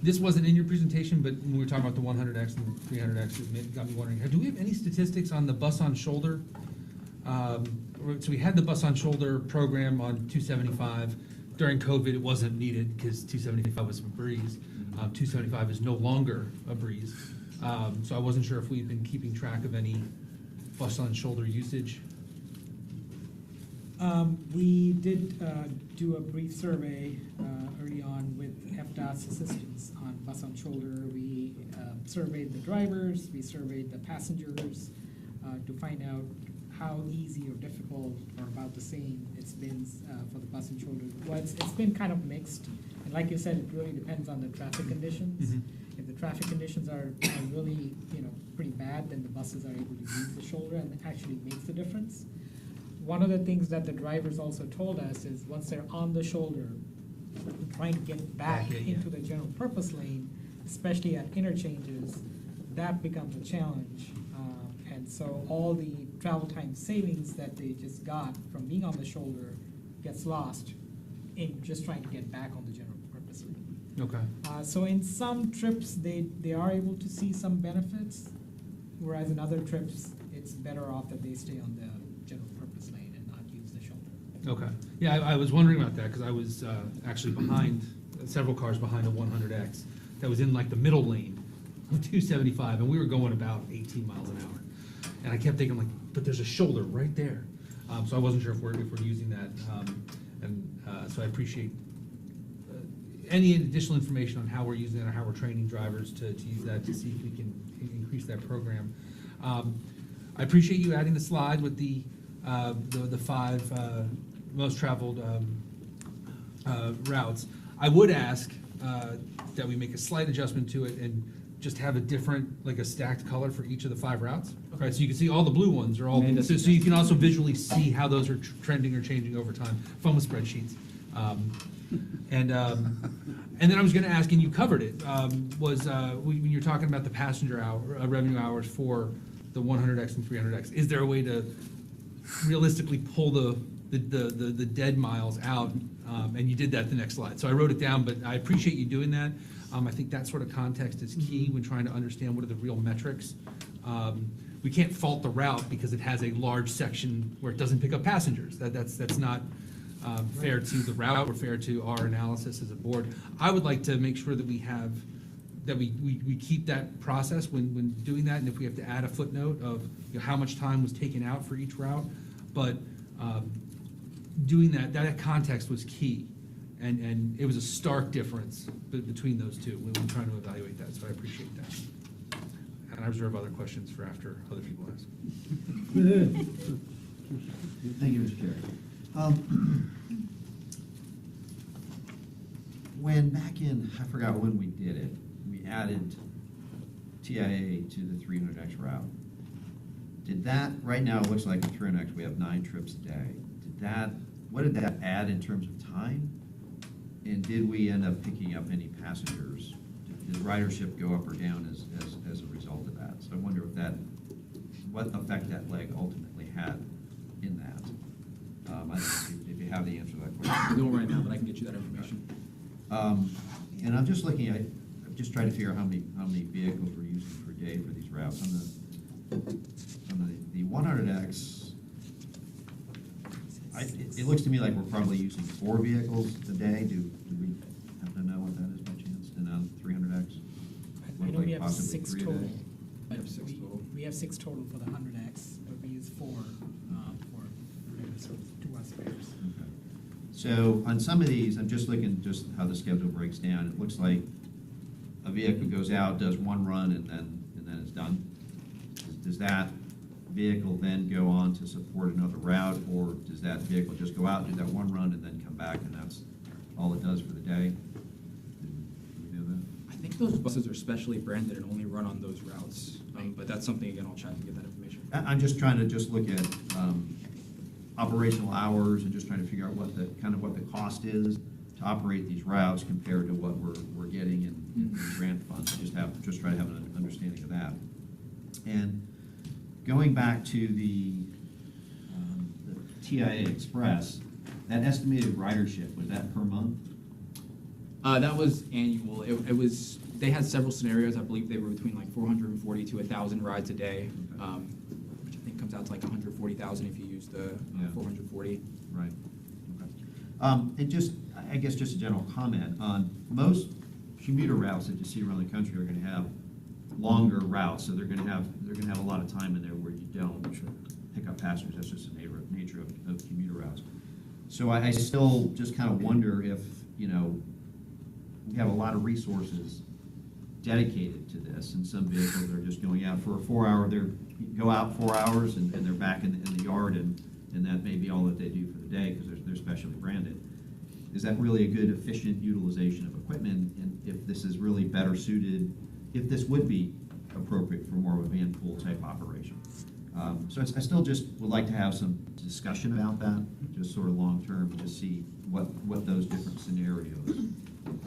This wasn't in your presentation, but when we were talking about the 100X and 300X, it got me wondering, do we have any statistics on the bus on shoulder? So we had the bus on shoulder program on 275. during COVID, it wasn't needed because 275 was a breeze. 275 is no longer a breeze. So I wasn't sure if we've been keeping track of any bus on shoulder usage. We did do a brief survey early on with FDOT's assistance on bus on shoulder. We surveyed the drivers, we surveyed the passengers to find out how easy or difficult or about the same it's been for the bus and shoulder. Well, it's been kind of mixed, and like you said, it really depends on the traffic conditions. Mhm. If the traffic conditions are really, pretty bad, then the buses are able to use the shoulder, and it actually makes a difference. One of the things that the drivers also told us is once they're on the shoulder, trying to get back Back in, yeah. into the general purpose lane, especially at interchanges, that becomes a challenge. And so all the travel time savings that they just got from being on the shoulder gets lost in just trying to get back on the general purpose lane. Okay. So in some trips, they are able to see some benefits, whereas in other trips, it's better off that they stay on the general purpose lane and not use the shoulder. Okay. Yeah, I was wondering about that because I was actually behind, several cars behind a 100X that was in like the middle lane of 275, and we were going about 18 miles an hour. And I kept thinking, like, but there's a shoulder right there. So I wasn't sure if we're using that. So I appreciate any additional information on how we're using it or how we're training drivers to use that to see if we can increase that program. I appreciate you adding the slide with the 5 most traveled routes. I would ask that we make a slight adjustment to it and just have a different, like a stacked color for each of the 5 routes. Right, so you can see all the blue ones are all, And so you can also visually see how those are trending or changing over time from the spreadsheets. And then I was gonna ask, and you covered it, when you're talking about the passenger revenue hours for the 100X and 300X, is there a way to realistically pull the dead miles out? And you did that the next slide. So I wrote it down, but I appreciate you doing that. I think that sort of context is key when trying to understand what are the real metrics. We can't fault the route because it has a large section where it doesn't pick up passengers. That's not fair to the route or fair to our analysis as a board. I would like to make sure that we have, that we keep that process when doing that, and if we have to add a footnote of how much time was taken out for each route. But doing that context was key, and it was a stark difference between those two when we're trying to evaluate that, so I appreciate that. And I reserve other questions for after other people ask. Thank you, Mr. Chair. When back in, I forgot when we did it, we added TIA to the 300X route. Did that, right now it looks like the 300X, we have 9 trips a day. What did that add in terms of time? And did we end up picking up any passengers? Did ridership go up or down as a result of that? So I wonder what effect that leg ultimately had in that. I don't know if you have the answer to that question. I don't right now, but I can get you that information. And I'm just looking at, I'm just trying to figure out how many vehicles we're using per day for these routes. On the 100X, it looks to me like we're probably using 4 vehicles a day. Do we happen to know what that is by chance? And on 300X? I know Look we like have possibly 6 3 a total. day? I have 6 total. We have 6 total for the 100X, but we use 4 for sort of 2 spares. Okay. So on some of these, I'm just looking just how the schedule breaks down. It looks like a vehicle goes out, does 1 run, and then it's done. Does that vehicle then go on to support another route, or does that vehicle just go out, do that 1 run, and then come back, and that's all it does for the day? Do we know that? I think those buses are specially branded and only run on those routes, but that's something, again, I'll check and get that information. I'm just trying to just look at operational hours and just trying to figure out what the cost is to operate these routes compared to what we're getting in grant funds. Just try to have an understanding of that. And going back to the TIA Express, that estimated ridership, was that per month? That was annual. It was, they had several scenarios. I believe they were between like 440 to 1,000 rides a day, which I think comes out to like 140,000 if you use the Yeah. 440. Right. Okay. And just, I guess just a general comment on most commuter routes that you see around the country are gonna have longer routes, so they're gonna have a lot of time in there where you don't pick up passengers. That's just the nature of commuter routes. So I still just kind of wonder if, you know, we have a lot of resources dedicated to this, and some vehicles are just going out for a 4 hour, go out 4 hours and they're back in the yard, and that may be all that they do for the day, because they're specially branded. Is that really a good, efficient utilization of equipment, and if this is really better suited, if this would be appropriate for more of a van pool type operation? So I still just would like to have some discussion about that, just sort of long-term, to see what those different scenarios.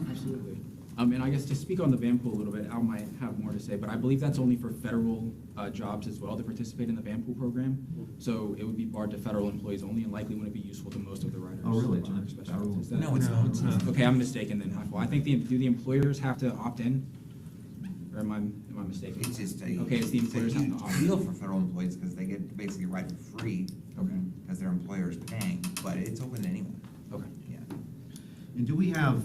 Absolutely. And I guess to speak on the van pool a little bit, Al might have more to say, but I believe that's only for federal jobs as well to participate in the van pool program. So it would be barred to federal employees only, and likely wouldn't be useful to most of the riders. Oh, really? It's not Federal? Is that- No, it's not. Okay, I'm mistaken then. Well, I think do the employers have to opt in? Or am I mistaken? It's just Okay, it's the employers have to opt deal in. for federal employees, because they get basically ride for free. Okay. Because their employer's paying, but it's open to anyone. Okay. Yeah. And do we have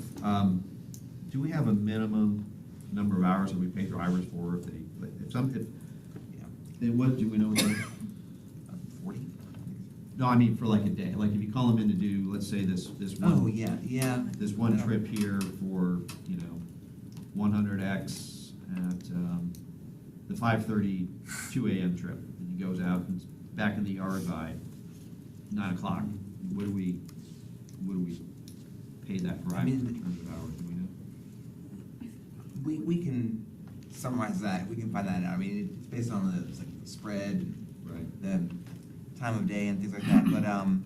a minimum number of hours that we pay drivers for if they, Yeah. then what, do we know? 40? No, I mean, for like a day, like if you call them in to do, let's say this one. Oh, yeah. This one trip here for, 100X at, the 5:32 a.m. trip, and he goes out and is back in the yard by 9 o'clock. What do we pay that driver in terms of hours, do we know? We can summarize that, we can find that out. I mean, it's based on the spread, Right. the time of day and things like that, but, I'm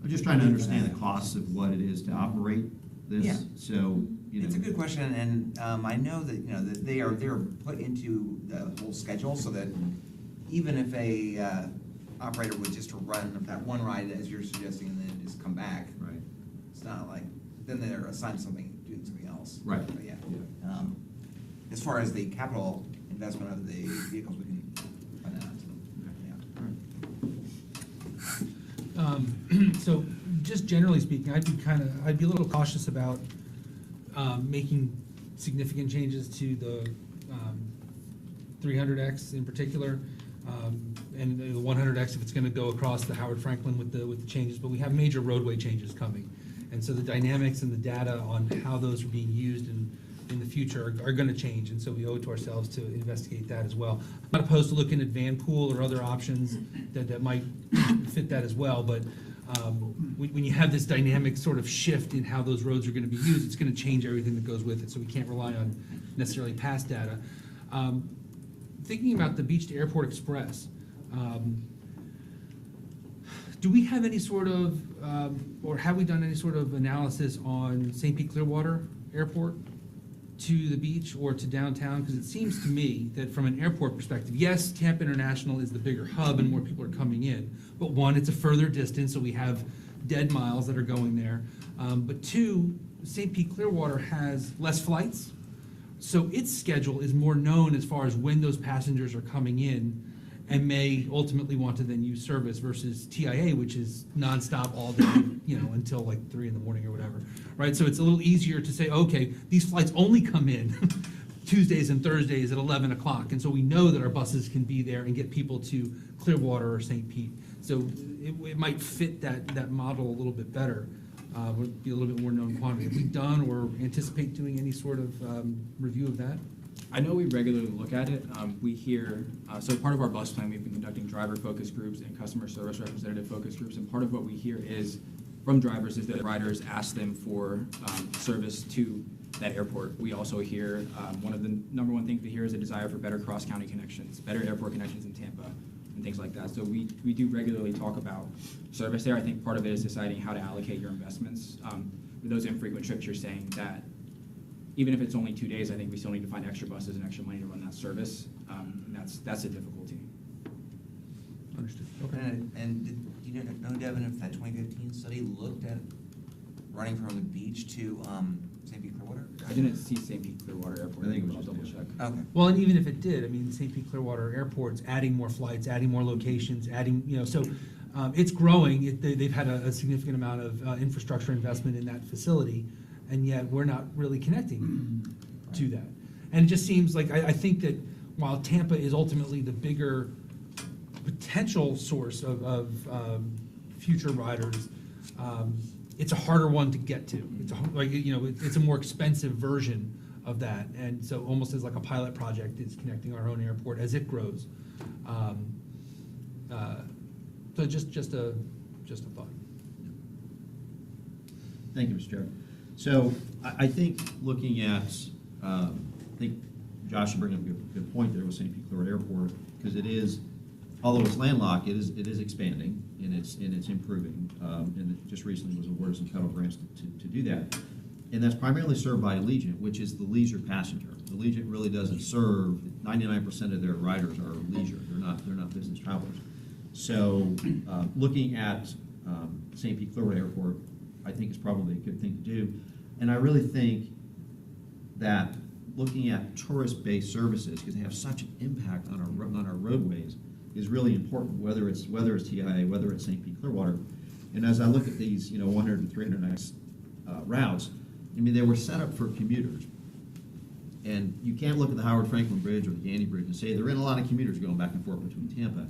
just trying to understand the costs of what it is to operate this, Yeah. so, it's a good question, and, I know that, that they're put into the whole schedule, so that even if a, operator would just run that one ride as you're suggesting and then just come back, Right. it's not like, then they're assigned doing something else. Right. But yeah. As far as the capital investment of the vehicles, we can find that out. Yeah. So, just generally speaking, I'd be a little cautious about making significant changes to the 300X in particular, and the 100X if it's gonna go across the Howard Franklin with the changes, but we have major roadway changes coming. And so the dynamics and the data on how those are being used in the future are gonna change, and so we owe it to ourselves to investigate that as well. I'm not opposed to looking at van pool or other options that might fit that as well, but when you have this dynamic sort of shift in how those roads are gonna be used, it's gonna change everything that goes with it, so we can't rely on necessarily past data. Thinking about the Beach to Airport Express, do we have any sort of, or have we done any sort of analysis on St. Pete Clearwater Airport to the beach or to downtown? Because it seems to me that from an airport perspective, yes, Tampa International is the bigger hub and more people are coming in. But one, it's a further distance, so we have dead miles that are going there. But two, St. Pete Clearwater has less flights, so its schedule is more known as far as when those passengers are coming in and may ultimately want to then use service versus TIA, which is nonstop all day, until like 3 in the morning or whatever, right? So it's a little easier to say, okay, these flights only come in Tuesdays and Thursdays at 11 o'clock, and so we know that our buses can be there and get people to Clearwater or St. Pete. So it might fit that model a little bit better, would be a little bit more known quantity. Have we done or anticipate doing any sort of review of that? I know we regularly look at it. We hear, so part of our bus plan, we've been conducting driver focus groups and customer service representative focus groups, and part of what we hear is, from drivers, is that riders ask them for service to that airport. We also hear, one of the number one things we hear is a desire for better cross-county connections, better airport connections in Tampa, and things like that. So we do regularly talk about service there. I think part of it is deciding how to allocate your investments. With those infrequent trips, you're saying that even if it's only 2 days, I think we still need to find extra buses and extra money to run that service. And that's a difficulty. Understood. And did you know, Devin, if that 2015 study looked at running from the beach to St. Pete Clearwater? I didn't see St. Pete Clearwater Airport. I think it was I'll just- double check. Okay. Well, and even if it did, I mean, St. Pete Clearwater Airport's adding more flights, adding more locations, adding, so It's growing, they've had a significant amount of infrastructure investment in that facility, and yet we're not really connecting to that. And it just seems like, I think that while Tampa is ultimately the bigger potential source of future riders, it's a harder one to get to. It's it's a more expensive version of that, and so almost as like a pilot project is connecting our own airport as it grows. So just a thought. Thank you, Mr. Chair. So I think looking at, I think Josh should bring up a good point there with St. Pete Clearwater Airport, because it is, although it's landlocked, it is expanding and it's improving. And it just recently was awarded some federal grants to do that. And that's primarily served by Allegiant, which is the leisure passenger. Allegiant really doesn't serve, 99% of their riders are leisure. They're not business travelers. So looking at St. Pete Clearwater Airport, I think is probably a good thing to do. And I really think that looking at tourist-based services, because they have such an impact on our roadways, is really important, whether it's TIA, whether it's St. Pete Clearwater. And as I look at these, 100 and 300X routes, I mean, they were set up for commuters. And you can't look at the Howard Franklin Bridge or the Gandy Bridge and say there are a lot of commuters going back and forth between Tampa,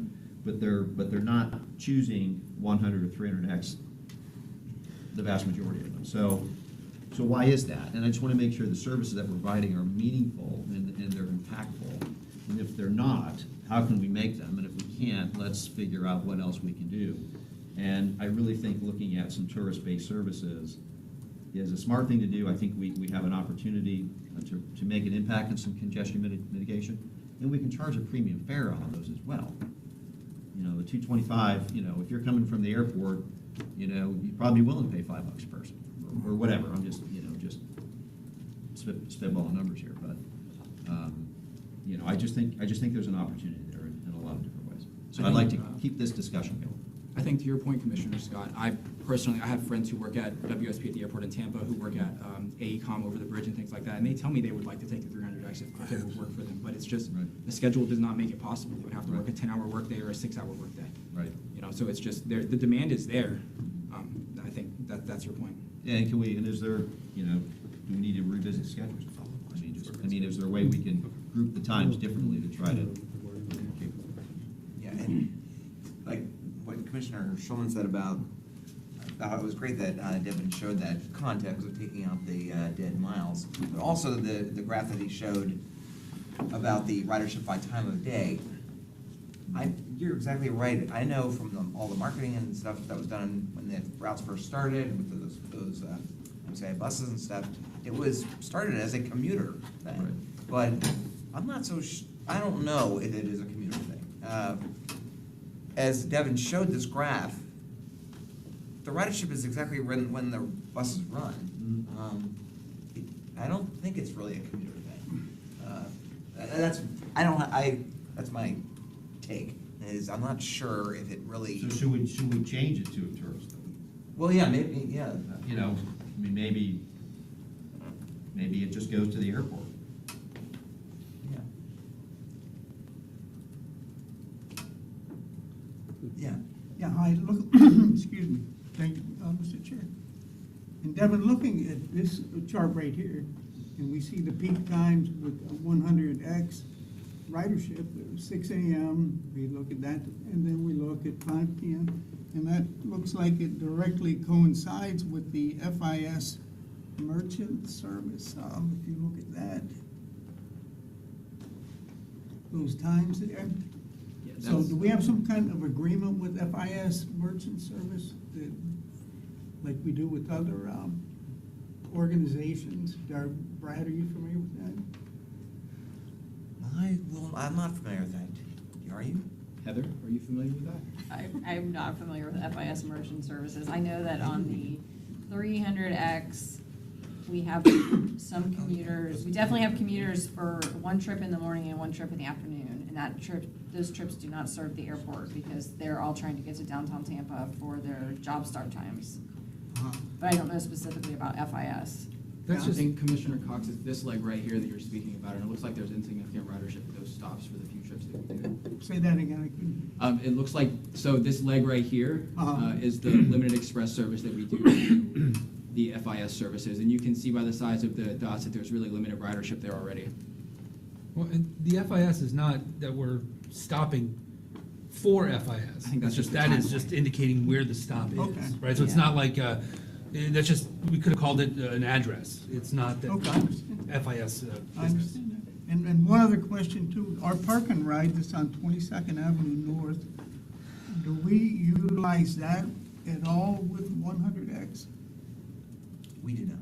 but they're not choosing 100 or 300X, the vast majority of them. So why is that? And I just want to make sure the services that we're providing are meaningful and they're impactful. And if they're not, how can we make them? And if we can't, let's figure out what else we can do. And I really think looking at some tourist-based services is a smart thing to do. I think we have an opportunity to make an impact in some congestion mitigation, and we can charge a premium fare on those as well. The 225, if you're coming from the airport, you'd probably be willing to pay $5 a person or whatever. I'm just spitballing numbers here, but I just think there's an opportunity there in a lot of different ways. So I'd like to keep this discussion going. I think to your point, Commissioner Scott, I have friends who work at WSP at the airport in Tampa, who work at AECOM over the bridge and things like that, and they tell me they would like to take the 300X if it would work for them, but it's just, the schedule does not make it possible. They would have to work a 10-hour workday or a 6-hour workday. Right. So it's just, the demand is there. I think that's your point. Yeah, and is there, do we need to revisit schedules? Is there a way we can group the times differently to try to? Yeah, and like what Commissioner Schulman said about, it was great that Devin showed that context of taking out the dead miles, but also the graph that he showed about the ridership by time of day. You're exactly right. I know from all the marketing and stuff that was done when the routes first started with those MCI buses and stuff, it was started as a commuter thing. Right. But I'm not so I don't know if it is a commuter thing. As Devin showed this graph, the ridership is exactly when the buses run. I don't think it's really a commuter thing. That's my take. I'm not sure if it really. So should we change it to a tourist thing? Well, yeah, maybe, yeah. Maybe it just goes to the airport. Yeah. Yeah, look, excuse me, thank you, Mr. Chair. And Devin, looking at this chart right here, and we see the peak times with 100X ridership, 6 a.m., we look at that, and then we look at 5 p.m., and that looks like it directly coincides with the FIS merchant service. If you look at that, those times there. Yeah, So do we have some kind of agreement with FIS merchant service that, like we do with other organizations? Brad, are you familiar with that? I'm not familiar with that. Are you? Heather, are you familiar with that? I'm not familiar with FIS merchant services. I know that on the 300X, we have some commuters. We definitely have commuters for one trip in the morning and one trip in the afternoon. And those trips do not serve the airport because they're all trying to get to downtown Tampa for their job start times. But I don't know specifically about FIS. I think Commissioner Cox, is this leg right here that you're speaking about, and it looks like there's insignificant ridership at those stops for the few trips that we do. Say that again, I couldn't. It looks like, so this leg right here Uh-huh. is the limited express service that we do to the FIS services. And you can see by the size of the dots that there's really limited ridership there already. Well, and the FIS is not that we're stopping for FIS. I think that's just the That is timeline. just indicating where the stop is, Okay. right? So it's Yeah. not like, that's just, we could have called it an address. It's not that Okay, I understand. FIS I business. understand that. And one other question too, our park and ride that's on 22nd Avenue North, do we utilize that at all with 100X? We do not.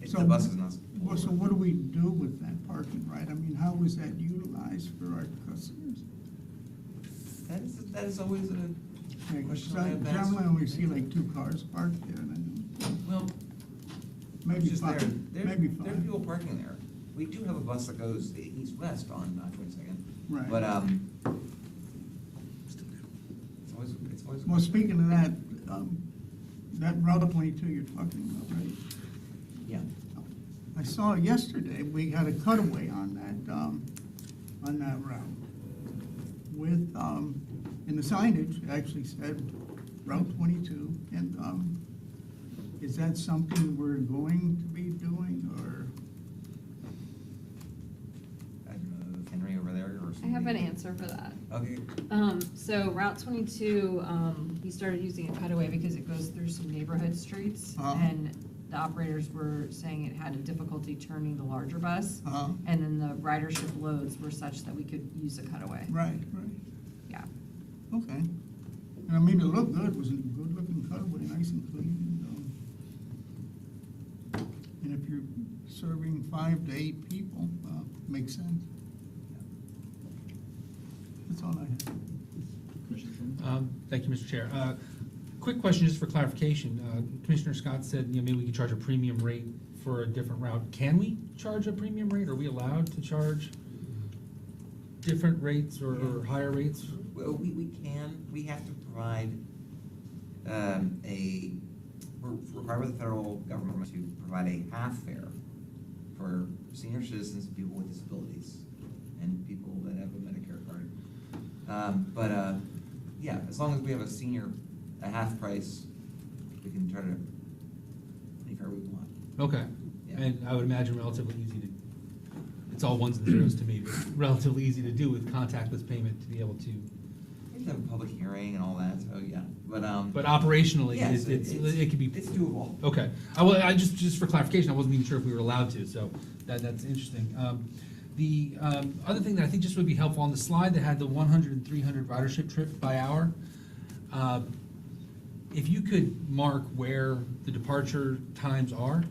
So- The bus is not. Well, so what do we do with that park and ride? I mean, how is that utilized for our customers? That is always a Like, question so I have asked. generally, I only see like 2 cars parked there, and then Well, maybe just there. 5, There- maybe There are 5. people parking there. We do have a bus that goes east-west on 22nd. Right. But, it's always. Well, speaking of that, that Route 22 you're talking about, right? Yeah. I saw yesterday, we had a cutaway on that route with, and the signage actually said Route 22, and, is that something we're going to be doing, or? I don't know, Henry over there or I something. have an answer for that. Okay. So Route 22, we started using a cutaway because it goes through some neighborhood streets. Uh-huh. And the operators were saying it had a difficulty turning the larger bus. Uh-huh. And then the ridership loads were such that we could use a cutaway. Right. Yeah. Okay. And I mean, it looked good, it was a good-looking cutaway, nice and clean. And if you're serving 5 to 8 people, makes sense. That's all I have. Commissioner Sherman? Thank you, Mr. Chair. Quick question just for clarification. Commissioner Scott said, maybe we could charge a premium rate for a different route. Can we charge a premium rate? Are we allowed to charge different rates or higher rates? Well, we can, we have to provide, we're required by the federal government to provide a half fare for senior citizens and people with disabilities and people that have a Medicare card. Yeah, as long as we have a half price, we can try to any fare we want. Okay. Yeah. And I would imagine relatively easy to, it's all ones and zeros to me, but relatively easy to do with contactless payment to be able to. We have to have a public hearing and all that, so yeah, but. But operationally, Yes, it could be. It's doable. Okay, I just for clarification, I wasn't even sure if we were allowed to, so that's interesting. The other thing that I think just would be helpful, on the slide that had the 100 and 300 ridership trip by hour, if you could mark where the departure times are,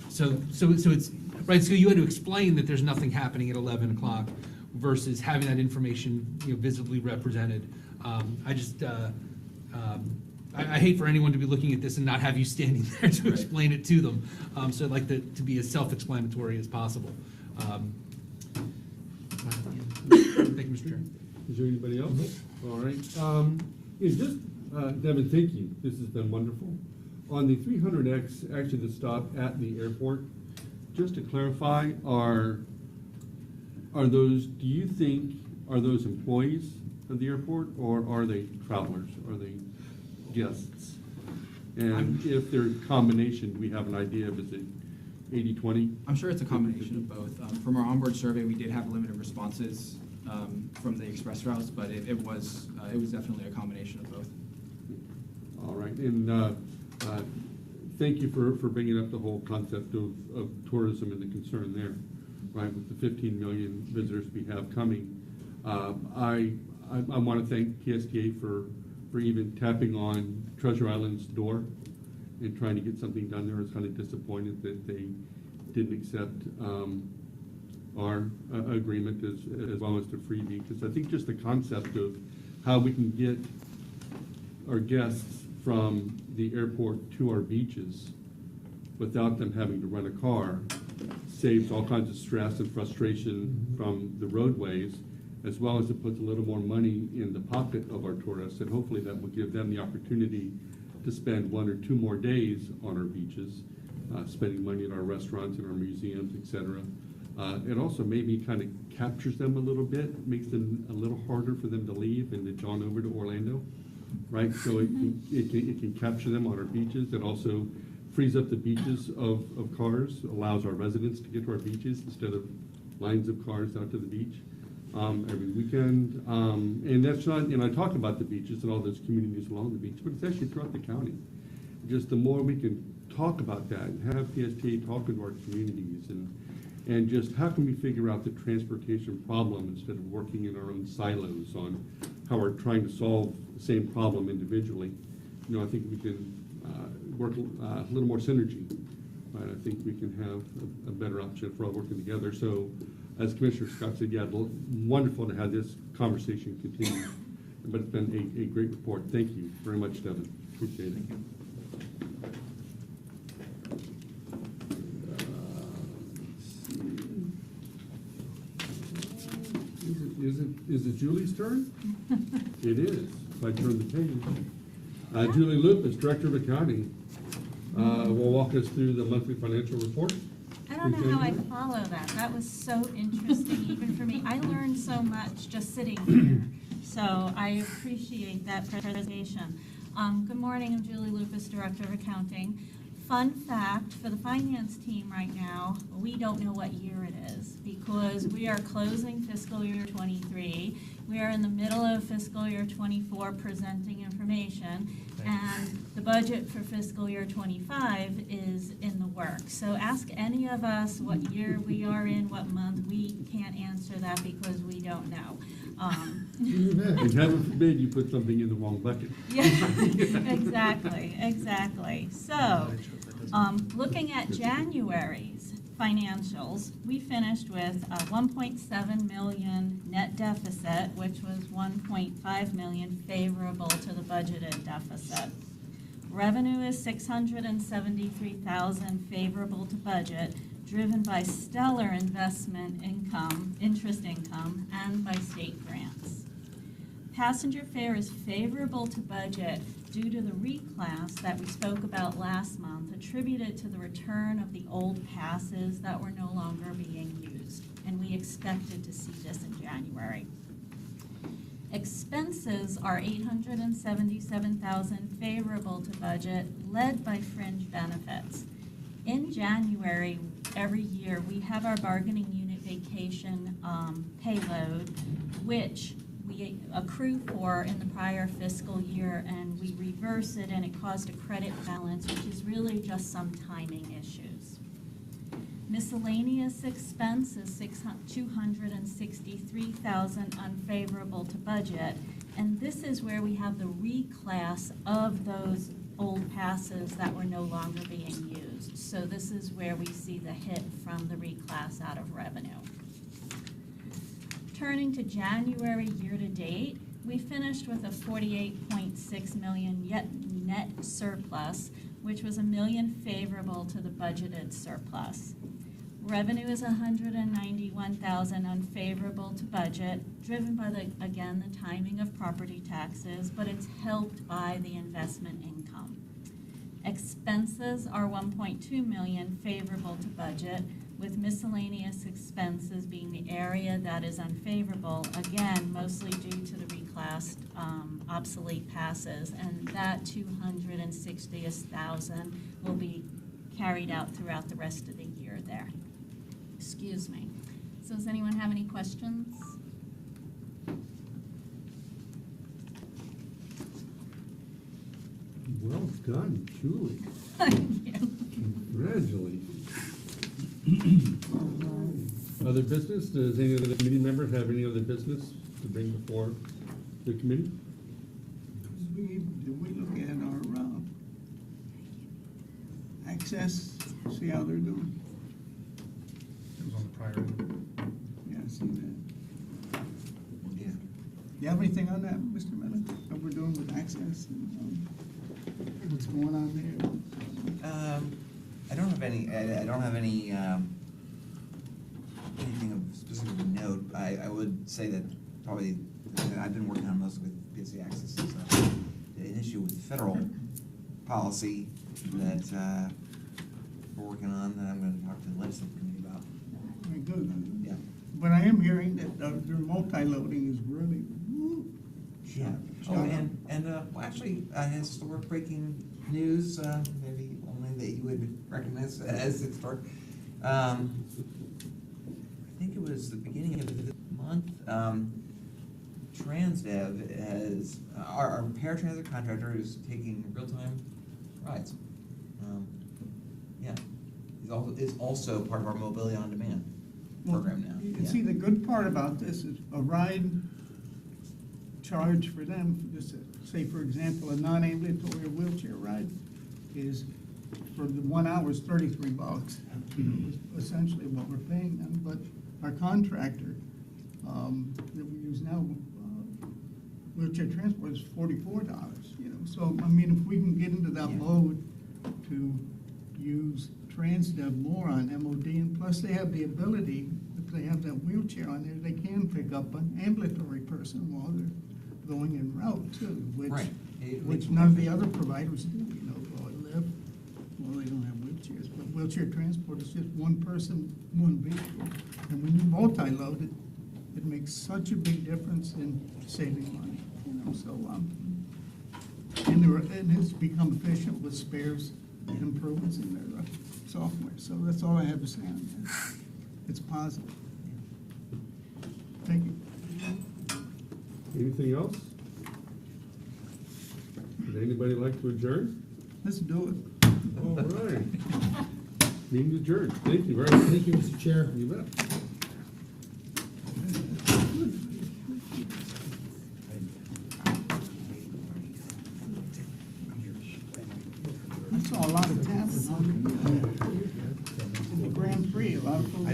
so it's, right, so you had to explain that there's nothing happening at 11 o'clock versus having that information, visibly represented. I hate for anyone to be looking at this and not have you standing there to explain it to them. So I'd like to be as self-explanatory as possible. Thank you, Mr. Chair. Is there anybody else? All right. Is just, Devin, thank you. This has been wonderful. On the 300X, actually the stop at the airport, just to clarify, are those, do you think, are those employees of the airport, or are they travelers? Are they guests? And if they're a combination, do we have an idea of, is it 80-20? I'm sure it's a combination of both. From our onboard survey, we did have limited responses from the express routes, but it was definitely a combination of both. All right, and thank you for bringing up the whole concept of tourism and the concern there, right, with the 15 million visitors we have coming. I want to thank PSTA for even tapping on Treasure Island's door and trying to get something done there. I was kind of disappointed that they didn't accept our agreement as well as the freebie, because I think just the concept of how we can get our guests from the airport to our beaches without them having to rent a car saves all kinds of stress and frustration from the roadways, as well as it puts a little more money in the pocket of our tourists, and hopefully that will give them the opportunity to spend 1 or 2 more days on our beaches, spending money at our restaurants and our museums, etc. It also maybe kind of captures them a little bit, makes them a little harder for them to leave and to John over to Orlando, right? So it can capture them on our beaches. It also frees up the beaches of cars, allows our residents to get to our beaches instead of lines of cars out to the beach every weekend. And that's not, I talk about the beaches and all those communities along the beach, but it's actually throughout the county. Just the more we can talk about that and have PSTA talk into our communities and just how can we figure out the transportation problem instead of working in our own silos on how we're trying to solve the same problem individually. I think we can work a little more synergy. Right? I think we can have a better option for all working together. So, as Commissioner Scott said, yeah, wonderful to have this conversation continue. But it's been a great report. Thank you very much, Devin. Appreciate it. Is it Julie's turn? It is. If I turn the page. Julie Lupus, Director of Accounting, will walk us through the monthly financial report. I don't know how I follow that. That was so interesting, even for me. I learned so much just sitting here. So I appreciate that presentation. Good morning, I'm Julie Lupus, Director of Accounting. Fun fact, for the finance team right now, we don't know what year it is because we are closing fiscal year 23. We are in the middle of fiscal year 24 presenting information, and the budget for fiscal year 25 is in the works. So ask any of us what year we are in, what month. We can't answer that because we don't know. And heaven forbid you put something in the wrong bucket. Yeah, exactly. So, looking at January's financials, we finished with a 1.7 million net deficit, which was 1.5 million favorable to the budgeted deficit. Revenue is 673,000 favorable to budget, driven by stellar investment income, interest income, and by state grants. Passenger fare is favorable to budget due to the reclass that we spoke about last month, attributed to the return of the old passes that were no longer being used, and we expected to see this in January. Expenses are 877,000 favorable to budget, led by fringe benefits. In January, every year, we have our bargaining unit vacation payload, which we accrue for in the prior fiscal year, and we reverse it, and it caused a credit balance, which is really just some timing issues. Miscellaneous expense is 263,000 unfavorable to budget, and this is where we have the reclass of those old passes that were no longer being used. So this is where we see the hit from the reclass out of revenue. Turning to January year-to-date, we finished with a 48.6 million net surplus, which was $1 million favorable to the budgeted surplus. Revenue is 191,000 unfavorable to budget, driven by the timing of property taxes, but it's helped by the investment income. Expenses are 1.2 million favorable to budget, with miscellaneous expenses being the area that is unfavorable, again, mostly due to the reclassed obsolete passes, and that 260,000 will be carried out throughout the rest of the year there. Excuse me. So does anyone have any questions? Well done, Julie. Thank you. Congratulations. Other business? Does any of the committee members have any other business to bring before the committee? Did we look at our access, see how they're doing? It was on the prior. Yeah, I see that. Yeah. You have anything on that, Mr. Miller? What we're doing with access and what's going on there? I don't have any, anything of specific note. I would say that probably, I've been working on most with PSA access, so an issue with federal policy that we're working on, that I'm gonna talk to the legislative committee about. Very good. Yeah. But I am hearing that their multi-loading is really, Yeah. Oh, and well, actually, historic breaking news, maybe only that you would recognize as historic. I think it was the beginning of this month, Transdev has, our paratransit contractor is taking real-time rides. Yeah, is also part of our mobility on demand program now. you can Yeah. see the good part about this is a ride charge for them, just say, for example, a non-ambulatory or wheelchair ride is, for the 1 hour is $33, is essentially what we're paying them, but our contractor, that we use now, wheelchair transport is $44, so, I mean, if we can get into that Yeah. mode to use Transdev more on MOD, and plus they have the ability, if they have that wheelchair on there, they can pick up an ambulatory person while they're going en route too, Right. which none of the other providers do, Go and Lyft, well, they don't have wheelchairs, but wheelchair transport is just one person, one vehicle. And when you multi-load it makes such a big difference in saving money, so, and it's become efficient with spares and improvements in their software, so that's all I have to say on that. It's positive. Thank you. Anything else? Would anybody like to adjourn? Let's do it. All right. Meeting adjourned. Thank you very much. Thank you, Mr. Chair. You bet. I saw a lot of tablets on the Grand Prix, a lot of folks.